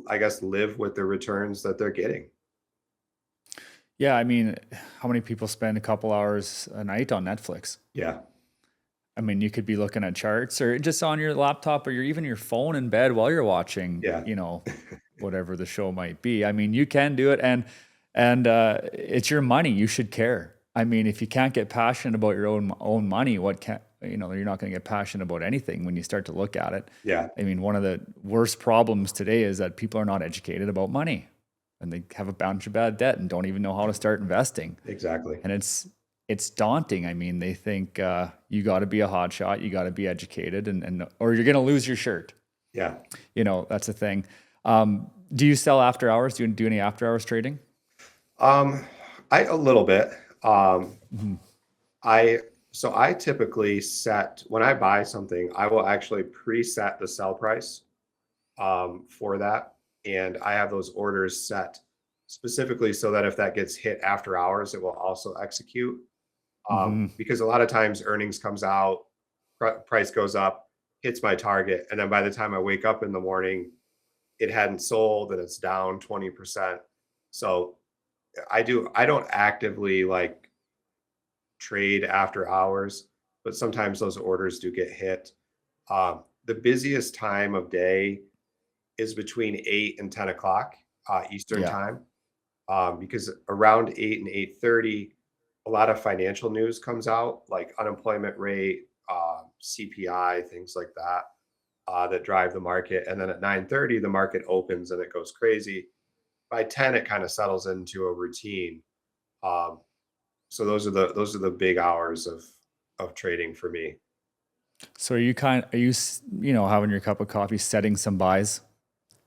I guess, live with the returns that they're getting. Yeah, I mean, how many people spend a couple hours a night on Netflix? Yeah. I mean, you could be looking at charts or just on your laptop or even your phone in bed while you're watching, Yeah. whatever the show might be. I mean, you can do it, and it's your money. You should care. I mean, if you can't get passionate about your own money, what can you're not going to get passionate about anything when you start to look at it. Yeah. I mean, one of the worst problems today is that people are not educated about money, and they have a bunch of bad debt and don't even know how to start investing. Exactly. And it's daunting. I mean, they think you got to be a hotshot, you got to be educated, and or you're going to lose your shirt. Yeah. That's the thing. Do you sell after hours? Do you do any after hours trading? A little bit. Mhm. I typically set, when I buy something, I will actually preset the sell price for that, and I have those orders set specifically so that if that gets hit after hours, it will also execute. Mhm. Because a lot of times earnings comes out, price goes up, hits my target, and then by the time I wake up in the morning, it hadn't sold and it's down 20%. So I don't actively like trade after hours, but sometimes those orders do get hit. The busiest time of day is between 8 and 10 o'clock Eastern Yeah. time, because around 8 and 8:30, a lot of financial news comes out, like unemployment rate, CPI, things like that, that drive the market. And then at 9:30, the market opens and it goes crazy. By 10, it kind of settles into a routine. Um, so those are the big hours of trading for me. So having your cup of coffee, setting some buys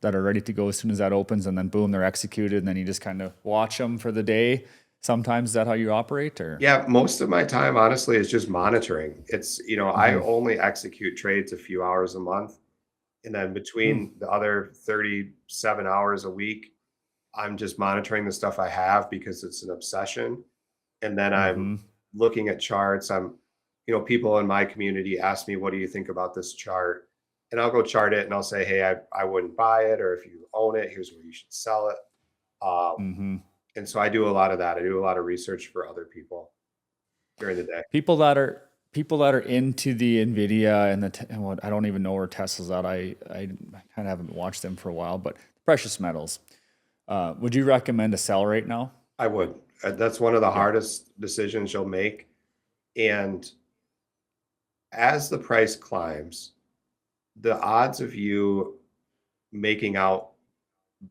that are ready to go as soon as that opens, and then boom, they're executed, and then you just kind of watch them for the day. Sometimes is that how you operate, or? Yeah, most of my time, honestly, is just monitoring. I Mhm. only execute trades a few hours a month. And then Hmm. between the other 37 hours a week, I'm just monitoring the stuff I have because it's an obsession. And then I'm Mhm. looking at charts. People in my community ask me, what do you think about this chart? And I'll go chart it and I'll say, hey, I wouldn't buy it. Or if you own it, here's where you should sell it. Mhm. And so I do a lot of that. I do a lot of research for other people during the day. People that are into the Nvidia and what I don't even know where Tesla's at. I kind of haven't watched them for a while, but precious metals. Would you recommend a sell right now? I would. That's one of the Yeah. hardest decisions you'll make. And as the price climbs, the odds of you making out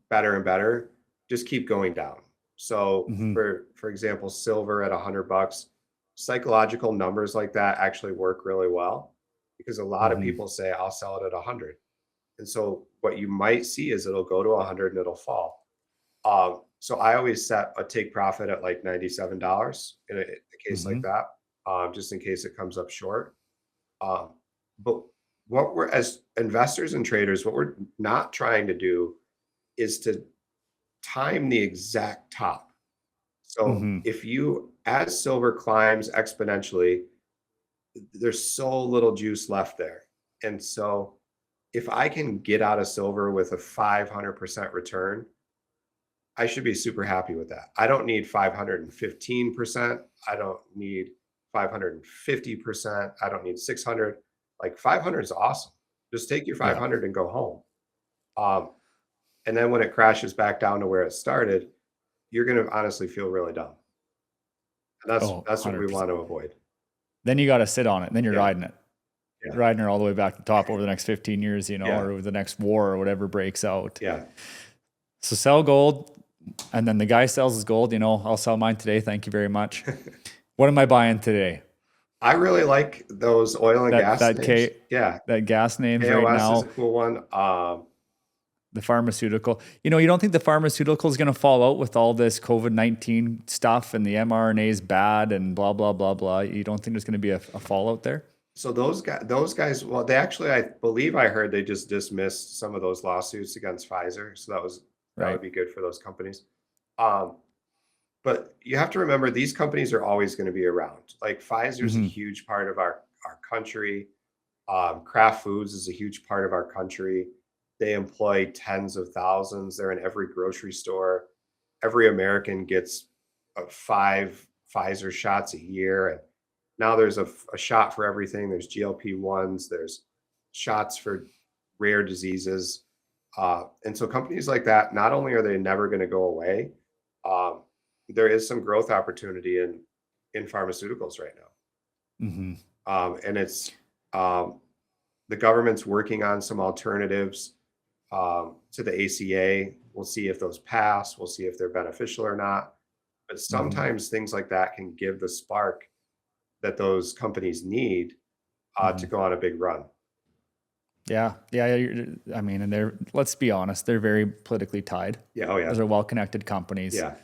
better and better just keep going down. So Hmm. for example, silver at $100, psychological numbers like that actually work really well because a lot of Hmm. people say I'll sell it at 100. And so what you might see is it'll go to 100 and it'll fall. So I always set a take profit at like $97 in a case like Hmm. that, just in case it comes up short. Um, but what we're, as investors and traders, what we're not trying to do is to time the exact top. So Hmm. as silver climbs exponentially, there's so little juice left there. And so if I can get out of silver with a 500% return, I should be super happy with that. I don't need 515%. I don't need 550%. I don't need 600. Like 500 is awesome. Just take your Yeah. 500 and go home. Um, and then when it crashes back down to where it started, you're going to honestly feel really dumb. And Oh, that's what we 100%. want to avoid. Then you got to sit on it. And then you're Yeah. riding it, Yeah. riding her all the way back to the top over the next 15 years, Yeah. or over the next war or whatever breaks out. Yeah. So sell gold, and then the guy sells his gold. I'll sell mine today. Thank you very much. What am I buying today? I really like those oil and That gas that names. K Yeah. that gas names right KOS is a now. cool one. The pharmaceutical. You don't think the pharmaceutical is going to fall out with all this COVID-19 stuff and the mRNA is bad and blah blah blah blah? You don't think there's going to be a fallout there? So those guys, well, they actually, I believe I heard they just dismissed some of those lawsuits against Pfizer. So that would Right. be good for those companies. Um, but you have to remember these companies are always going to be around. Like Pfizer's a Hmm. huge part of our country. Kraft Foods is a huge part of our country. They employ tens of thousands. They're in every grocery store. Every American gets 5 Pfizer shots a year, and now there's a shot for everything. There's GLP-1s. There's shots for rare diseases. And so companies like that, not only are they never going to go away, um, there is some growth opportunity in pharmaceuticals right now. Hmm. And it's um, the government's working on some alternatives to the ACA. We'll see if those pass. We'll see if they're beneficial or not. But Hmm. sometimes things like that can give the spark that those companies need to Hmm. go on a big run. Yeah, yeah. I mean, and let's be honest, they're very politically tied. Yeah. Oh yeah. Those are well-connected companies. Yeah.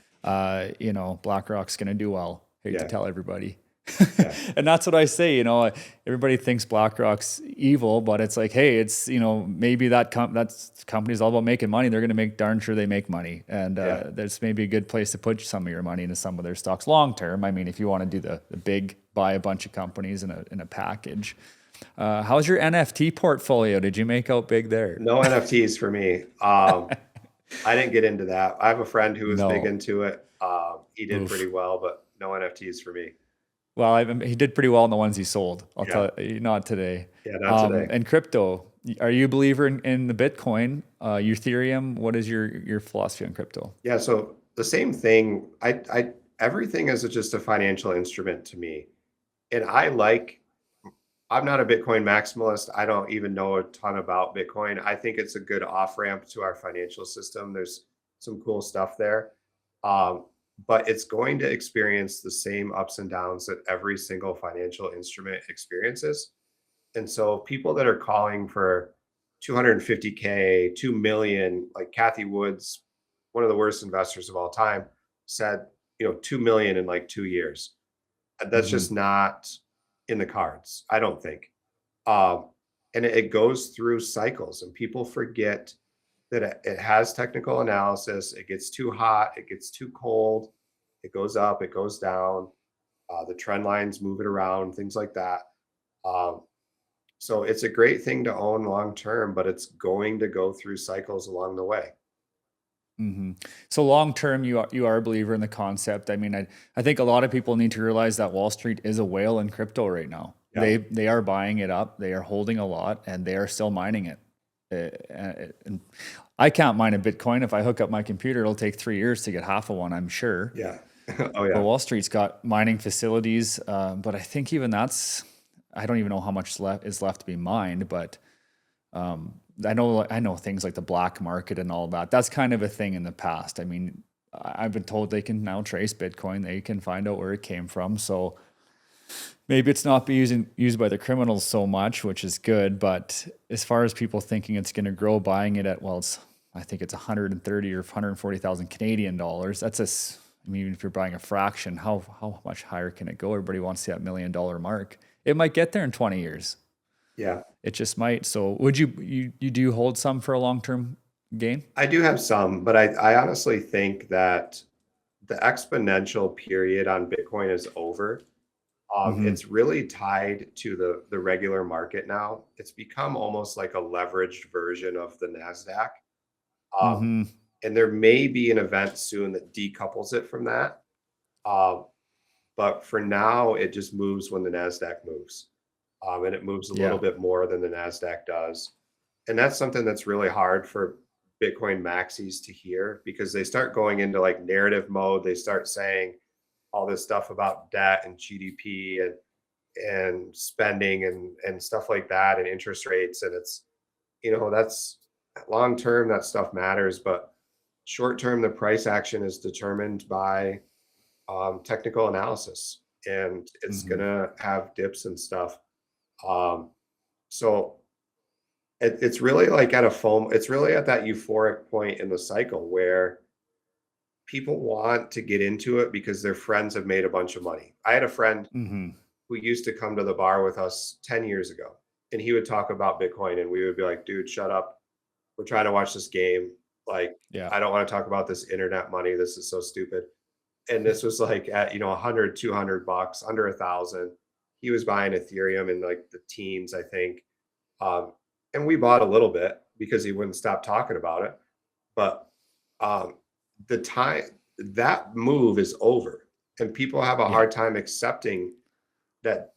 BlackRock's going to do well. Hate to Yeah. tell everybody. Yeah. And that's what I say, everybody thinks BlackRock's evil, but it's like, hey, it's, maybe that's company's all about making money. They're going to make darn sure they make money. And Yeah. that's maybe a good place to put some of your money into some of their stocks long term. I mean, if you want to do the big buy a bunch of companies in a package. How's your NFT portfolio? Did you make out big there? No NFTs for me. I didn't get into that. I have a friend who was big No. into it. He did Oof. pretty well, but no NFTs for me. Well, he did pretty well in the ones he sold. I'll Yeah. tell you, not today. Yeah. Not today. And crypto, are you a believer in the Bitcoin, Ethereum? What is your philosophy on crypto? Yeah. So the same thing. Everything is just a financial instrument to me, and I'm not a Bitcoin maximalist. I don't even know a ton about Bitcoin. I think it's a good off ramp to our financial system. There's some cool stuff there. Um, but it's going to experience the same ups and downs that every single financial instrument experiences. And so people that are calling for 250K, 2 million, like Kathy Woods, one of the worst investors of all time, said, 2 million in like 2 years. That's Hmm. just not in the cards, I don't think. Um, and it goes through cycles, and people forget that it has technical analysis. It gets too hot, it gets too cold, it goes up, it goes down. The trend lines move it around, things like that. Um, so it's a great thing to own long term, but it's going to go through cycles along the way. Hmm. So long term, you are a believer in the concept. I mean, I think a lot of people need to realize that Wall Street is a whale in crypto right now. Yeah. They are buying it up. They are holding a lot, and they are still mining it. And I can't mine a Bitcoin. If I hook up my computer, it'll take 3 years to get half of one, I'm sure. Yeah. Oh But yeah. Wall Street's got mining facilities. But I think even I don't even know how much is left to be mined. But I know things like the black market and all that. That's kind of a thing in the past. I mean, I've been told they can now trace Bitcoin. They can find out where it came from. So maybe it's not being used by the criminals so much, which is good. But as far as people thinking it's going to grow, buying it at, I think it's 130 or 140,000 Canadian dollars. I mean, even if you're buying a fraction, how much higher can it go? Everybody wants that $1 million mark. It might get there in 20 years. Yeah. It just might. So would you do hold some for a long-term gain? I do have some, but I honestly think that the exponential period on Bitcoin is over. Mm-hmm. It's really tied to the regular market now. It's become almost like a leveraged version of the Nasdaq. Um, Mm-hmm. and there may be an event soon that decouples it from that. Um, but for now, it just moves when the Nasdaq moves, and it moves a little Yeah. bit more than the Nasdaq does. And that's something that's really hard for Bitcoin maxis to hear, because they start going into like narrative mode. They start saying all this stuff about debt and GDP and spending and stuff like that, and interest rates. And it's, that's long term, that stuff matters, but short term, the price action is determined by technical analysis, and it's Mm-hmm. gonna have dips and stuff. Um, so it's really like it's really at that euphoric point in the cycle where people want to get into it because their friends have made a bunch of money. I had a friend Mm-hmm. who used to come to the bar with us 10 years ago, and he would talk about Bitcoin, and we would be like, dude, shut up. We're trying to watch this game. Like, Yeah. I don't want to talk about this internet money. This is so stupid. And this was like at, 100, $200, under 1,000. He was buying Ethereum in like the teens, I think. Um, and we bought a little bit because he wouldn't stop talking about it. But um, the time that move is over, and people have a Yeah. hard time accepting that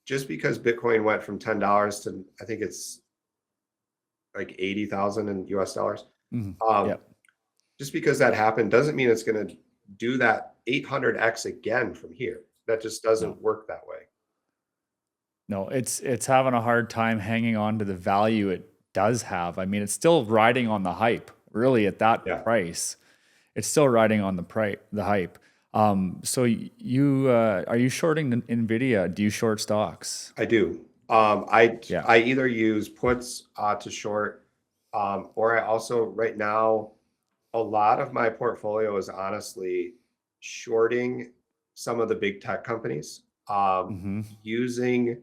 just because Bitcoin went from $10 to I think it's like 80,000 in US dollars. Yeah. Um, just because that happened doesn't mean it's going to do that 800x again from here. That just No. doesn't work that way. No, it's having a hard time hanging on to the value it does have. I mean, it's still riding on the hype, really, at that Yeah, price. It's still riding on the hype. So you are you shorting Nvidia? Do you short stocks? I do. I Yeah. I either use puts to short, or I also right now a lot of my portfolio is honestly shorting some of the big tech companies, Mm-hmm. using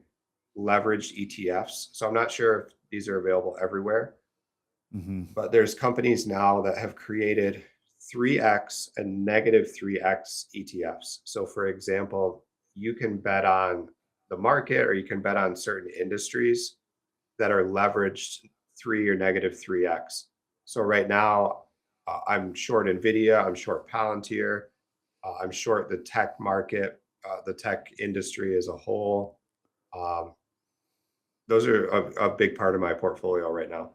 leveraged ETFs. So I'm not sure if these are available everywhere, Mm-hmm. but there's companies now that have created 3x and negative 3x ETFs. So for example, you can bet on the market or you can bet on certain industries that are leveraged 3 or negative 3x. So right now, I'm short Nvidia, I'm short Palantir, I'm short the tech market, the tech industry as a whole. Um, those are a big part of my portfolio right now.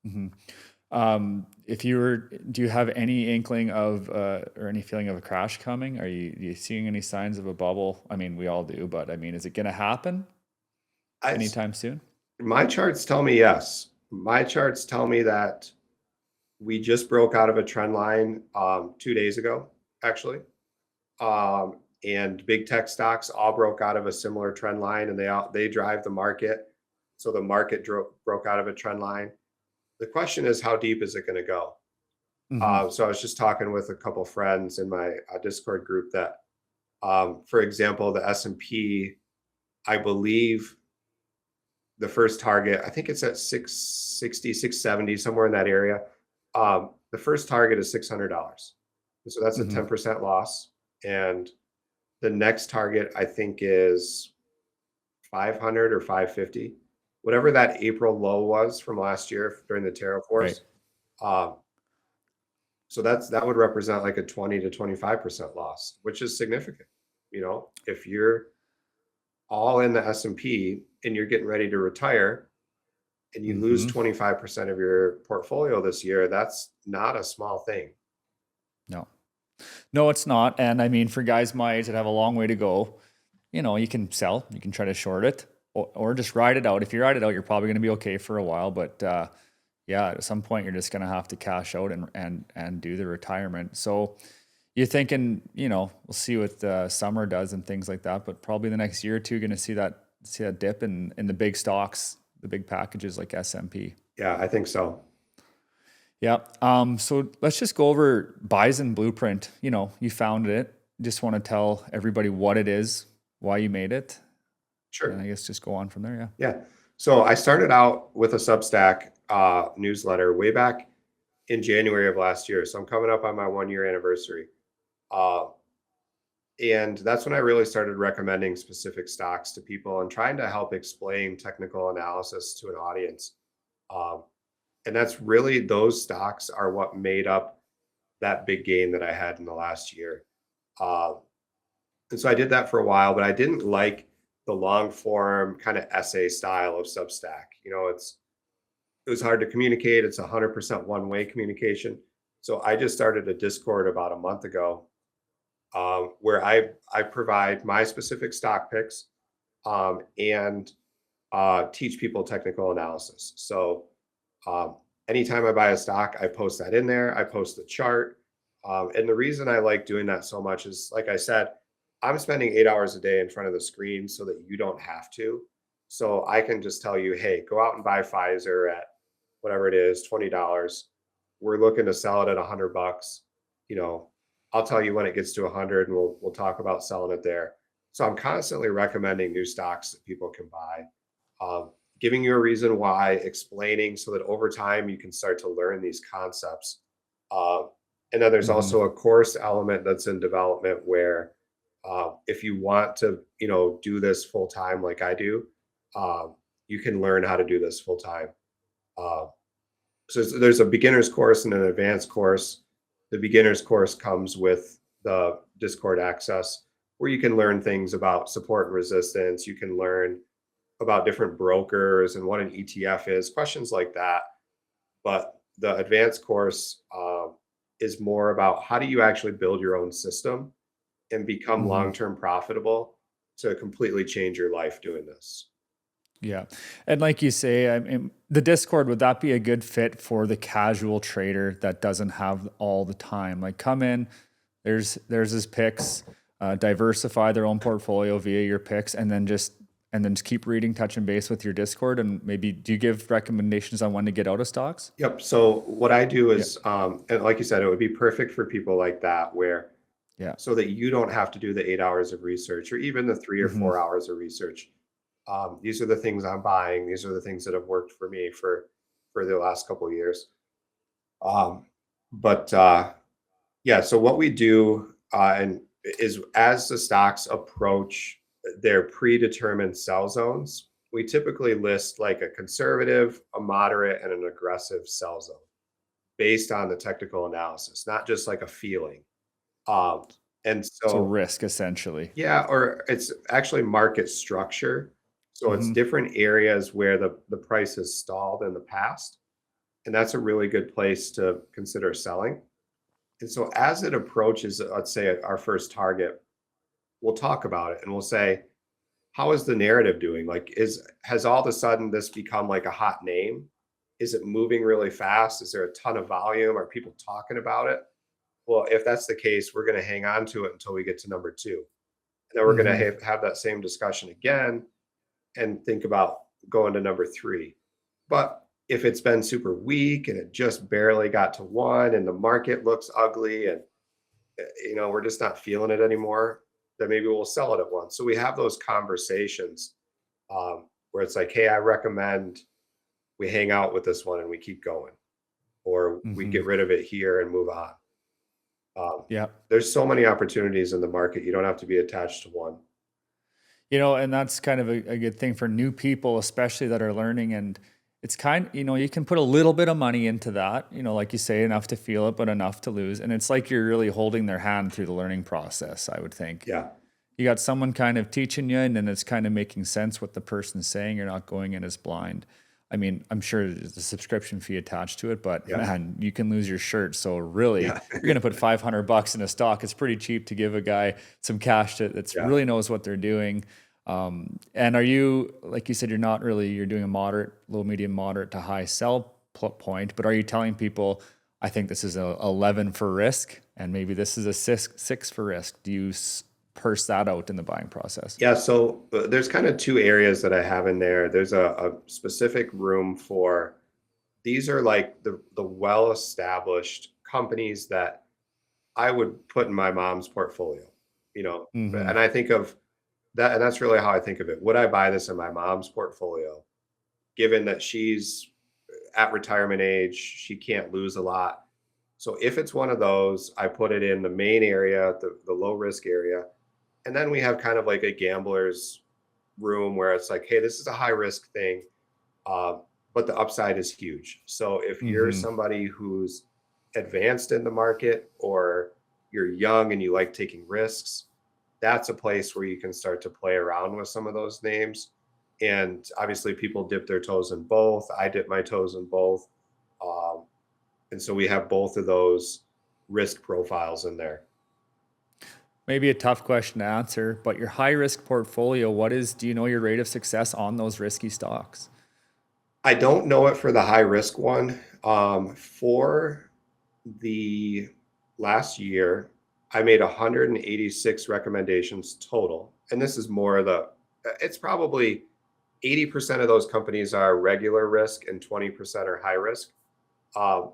Mm-hmm. If you were, do you have any inkling of or any feeling of a crash coming? Are you seeing any signs of a bubble? I mean, we all do, but I mean, is it going to happen I, anytime soon? my charts tell me yes. My charts tell me that we just broke out of a trend line 2 days ago, actually. And big tech stocks all broke out of a similar trend line, and they drive the market. So the market broke out of a trend line. The question is, how deep is it going to go? Mm-hmm. So I was just talking with a couple friends in my Discord group that, for example, the S&P, I believe the first target, I think it's at 660, 670, somewhere in that area. The first target is $600. And so that's a Mm-hmm. 10% loss. And the next target, I think, is 500 or 550, whatever that April low was from last year during the tariff Right. wars. Um, so that would represent like a 20 to 25% loss, which is significant. If you're all in the S&P and you're getting ready to retire and you lose Mm-hmm. 25% of your portfolio this year, that's not a small thing. No. No, it's not. And I mean, for guys my age that have a long way to go, you can sell, you can try to short it or just ride it out. If you ride it out, you're probably going to be okay for a while. But yeah, at some point, you're just going to have to cash out and do the retirement. So you're thinking, we'll see what summer does and things like that. But probably the next year or two, going to see that dip in the big stocks, the big packages like S&P. Yeah, I think so. Yeah. So let's just go over Bison Blueprint. You founded it. Just want to tell everybody what it is, why you made it, and Sure. I guess just go on from there. Yeah. Yeah. So I started out with a Substack newsletter way back in January of last year. So I'm coming up on my 1 year anniversary. Uh, and that's when I really started recommending specific stocks to people and trying to help explain technical analysis to an audience. Um, and that's really, those stocks are what made up that big gain that I had in the last year. Uh, and so I did that for a while, but I didn't like the long form kind of essay style of Substack. It was hard to communicate. It's 100% one way communication. So I just started a Discord about a month ago, where I provide my specific stock picks, and teach people technical analysis. So um, anytime I buy a stock, I post that in there. I post the chart. And the reason I like doing that so much is, like I said, I'm spending 8 hours a day in front of the screen so that you don't have to. So I can just tell you, hey, go out and buy Pfizer at whatever it is, $20. We're looking to sell it at $100. You know, I'll tell you when it gets to 100, and we'll talk about selling it there. So I'm constantly recommending new stocks that people can buy, giving you a reason why, explaining so that over time you can start to learn these concepts. Uh, and then there's Mm-hmm. also a course element that's in development where, if you want to, do this full time like I do, you can learn how to do this full time. Uh, there's a beginner's course and an advanced course. The beginner's course comes with the Discord access where you can learn things about support and resistance. You can learn about different brokers and what an ETF is, questions like that. But the advanced course is more about how do you actually build your own system and become Hmm. long-term profitable to completely change your life doing this. Yeah. And like you say, I mean, the Discord, would that be a good fit for the casual trader that doesn't have all the time? Like come in, there's his picks, diversify their own portfolio via your picks, and then just keep reading, touching base with your Discord. And maybe do you give recommendations on when to get out of stocks? Yep. So what I do Yeah. is, and like you said, it would be perfect for people like that, where Yeah. so that you don't have to do the 8 hours of research or even the 3 or 4 hours of research. These are the things I'm buying. These are the things that have worked for me for the last couple of years. Um, but Yeah, so what we do and is as the stocks approach their predetermined sell zones, we typically list like a conservative, a moderate, and an aggressive sell zone based on the technical analysis, not just like a feeling. Um, and So so, risk essentially. yeah, or it's actually market structure. So it's Hmm. different areas where the price has stalled in the past. And that's a really good place to consider selling. And so as it approaches, let's say our first target, we'll talk about it and we'll say, how is the narrative doing? Like, has all of a sudden this become like a hot name? Is it moving really fast? Is there a ton of volume? Are people talking about it? Well, if that's the case, we're going to hang on to it until we get to number two. And then we're going to Hmm. have that same discussion again and think about going to number three. But if it's been super weak and it just barely got to one and the market looks ugly and we're just not feeling it anymore, then maybe we'll sell it at once. So we have those conversations where it's like, hey, I recommend we hang out with this one and we keep going, or we Hmm. get rid of it here and move on. Yeah. There's so many opportunities in the market. You don't have to be attached to one. And that's kind of a good thing for new people, especially that are learning. And it's you can put a little bit of money into that, like you say, enough to feel it, but enough to lose. And it's like you're really holding their hand through the learning process, I would think. Yeah. You got someone kind of teaching you, and then it's kind of making sense what the person's saying. You're not going in as blind. I mean, I'm sure there's a subscription fee attached to it, but Yeah. man, you can lose your shirt. So really, Yeah. you're going to put $500 in a stock. It's pretty cheap to give a guy some cash that's Yeah. really knows what they're doing. And are you, like you said, you're doing a moderate, low, medium, moderate to high sell point, but are you telling people, I think this is a 11 for risk, and maybe this is a six for risk? Do you purse that out in the buying process? Yeah, so there's kind of two areas that I have in there. There's a specific room for these are like the well-established companies that I would put in my mom's portfolio, Hmm. and I think of that, and that's really how I think of it. Would I buy this in my mom's portfolio, given that she's at retirement age, she can't lose a lot. So if it's one of those, I put it in the main area, the low risk area. And then we have kind of like a gambler's room where it's like, hey, this is a high risk thing, uh, but the upside is huge. So if you're Hmm. somebody who's advanced in the market or you're young and you like taking risks, that's a place where you can start to play around with some of those names. And obviously, people dip their toes in both. I dip my toes in both. Um, and so we have both of those risk profiles in there. Maybe a tough question to answer, but your high risk portfolio, do you know your rate of success on those risky stocks? I don't know it for the high risk one. For the last year, I made 186 recommendations total. And this is more of it's probably 80% of those companies are regular risk and 20% are high risk. Um,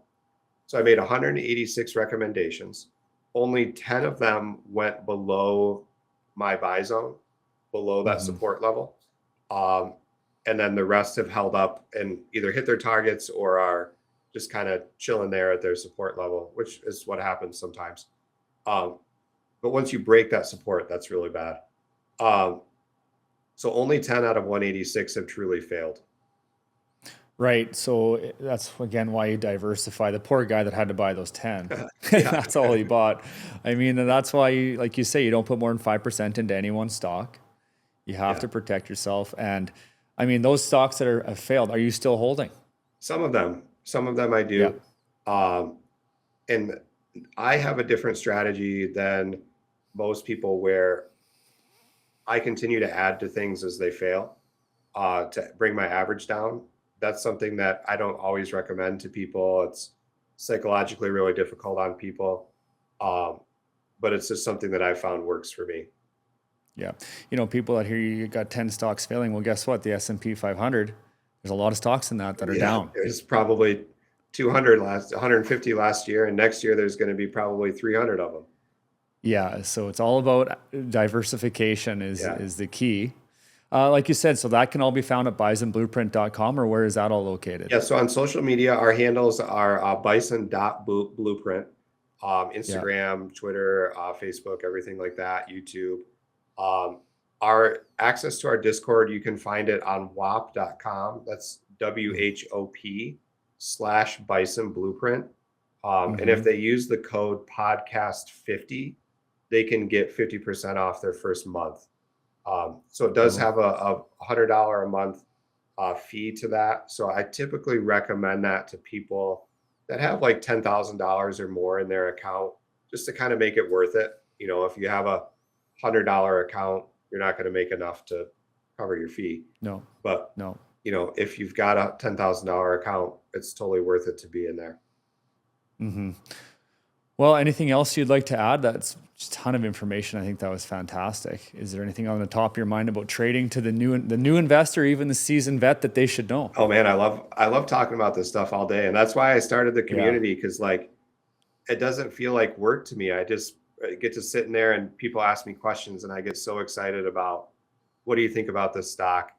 so I made 186 recommendations. Only 10 of them went below my buy zone, below that Hmm. support level. Um, and then the rest have held up and either hit their targets or are just kind of chilling there at their support level, which is what happens sometimes. Um, but once you break that support, that's really bad. Um, so only 10 out of 186 have truly failed. Right. So that's again why you diversify. The poor guy that had to buy those 10. Yeah. That's all he bought. I mean, and that's why you, like you say, you don't put more than 5% into any one stock. You have Yeah. to protect yourself. And I mean, those stocks that have failed, are you still holding? Some of them I Yeah. do. Um, and I have a different strategy than most people where I continue to add to things as they fail, to bring my average down. That's something that I don't always recommend to people. It's psychologically really difficult on people. Um, but it's just something that I found works for me. Yeah. You know, people that hear you got 10 stocks failing. Well, guess what? The S&P 500, there's a lot of stocks in that are Yeah, down. there's probably 150 last year, and next year there's going to be probably 300 of them. Yeah. So it's all about diversification Yeah. is the key. Like you said, so that can all be found at bisonblueprint.com, or where is that all located? Yeah. So on social media, our handles are bison.blueprint, Yeah. Instagram, Twitter, Facebook, everything like that, YouTube. Um, our access to our Discord, you can find it on whop.com. That's WHOP/Bison Blueprint. And if Mm-hmm. they use the code podcast50, they can get 50% off their first month. So it does Oh, have a $100 a month fee to that. So I typically recommend that to people that have like $10,000 or more in their account, just to kind of make it worth it. You know, if you have a $100 account, you're not going to make enough to cover your fee. no, But no. you know, if you've got a $10,000 account, it's totally worth it to be in there. Mm-hmm. Well, anything else you'd like to add? That's just a ton of information. I think that was fantastic. Is there anything on the top of your mind about trading to the new investor, even the seasoned vet, that they should know? Oh man, I love talking about this stuff all day, and that's why I started the Yeah. community, because like it doesn't feel like work to me. I just get to sit in there and people ask me questions, and I get so excited about, what do you think about this stock?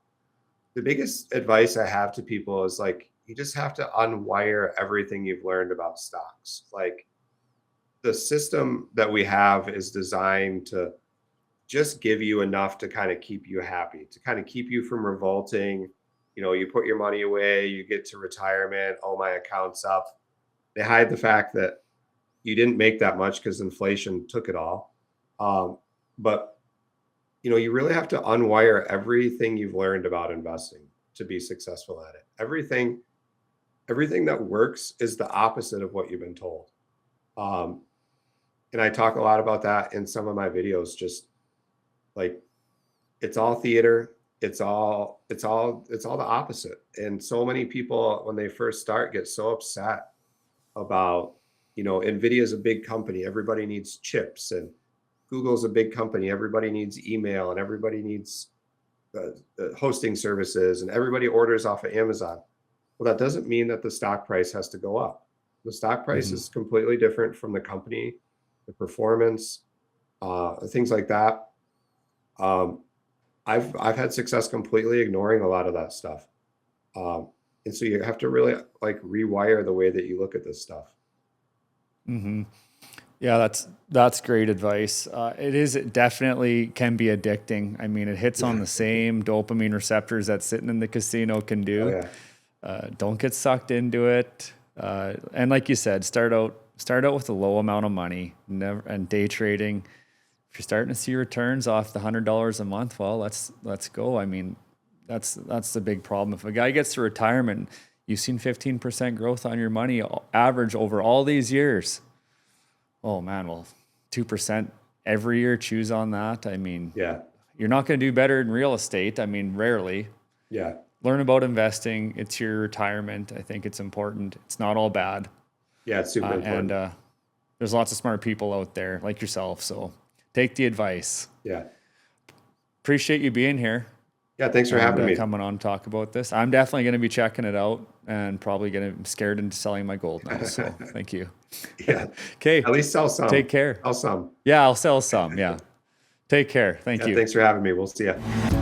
The biggest advice I have to people is like, you just have to unwire everything you've learned about stocks. Like, the system that we have is designed to just give you enough to kind of keep you happy, to kind of keep you from revolting. You know, you put your money away, you get to retirement, oh, my account's up. They hide the fact that you didn't make that much because inflation took it all. But you know, you really have to unwire everything you've learned about investing to be successful at it. Everything that works is the opposite of what you've been told. Um, and I talk a lot about that in some of my videos. Just like, it's all theater. It's all the opposite. And so many people, when they first start, get so upset about, you know, Nvidia's a big company. Everybody needs chips, and Google's a big company. Everybody needs email, and everybody needs hosting services, and everybody orders off of Amazon. Well, that doesn't mean that the stock price has to go up. The stock price Mm-hmm. is completely different from the company, the performance, things like that. Um, I've had success completely ignoring a lot of that stuff. And so you have to really like rewire the way that you look at this stuff. Mm-hmm. Yeah, that's great advice. It definitely can be addicting. I mean, it hits on Yeah. the same dopamine receptors that sitting in the casino can Oh do. yeah. Don't get sucked into it. And like you said, start out with a low amount of money. And day trading. If you're starting to see returns off the $100 a month, well, let's go. I mean, that's the big problem. If a guy gets to retirement, you've seen 15% growth on your money average over all these years. Oh man, well, 2% every year, choose on that. I mean, Yeah. you're not going to do better in real estate. I mean, rarely. Yeah. Learn about investing. It's your retirement. I think it's important. It's not all bad. Yeah. It's super important. And there's lots of smart people out there like yourself. So take the advice. Yeah. Appreciate you being here. Yeah. Thanks for having me. Coming on to talk about this. I'm definitely going to be checking it out, and probably getting scared into selling my gold now. So thank you. Yeah. Okay. At least sell some. Take care. Sell some. Yeah, I'll sell some. Yeah. Take care. Thank Yeah, you. thanks for having me. We'll see you.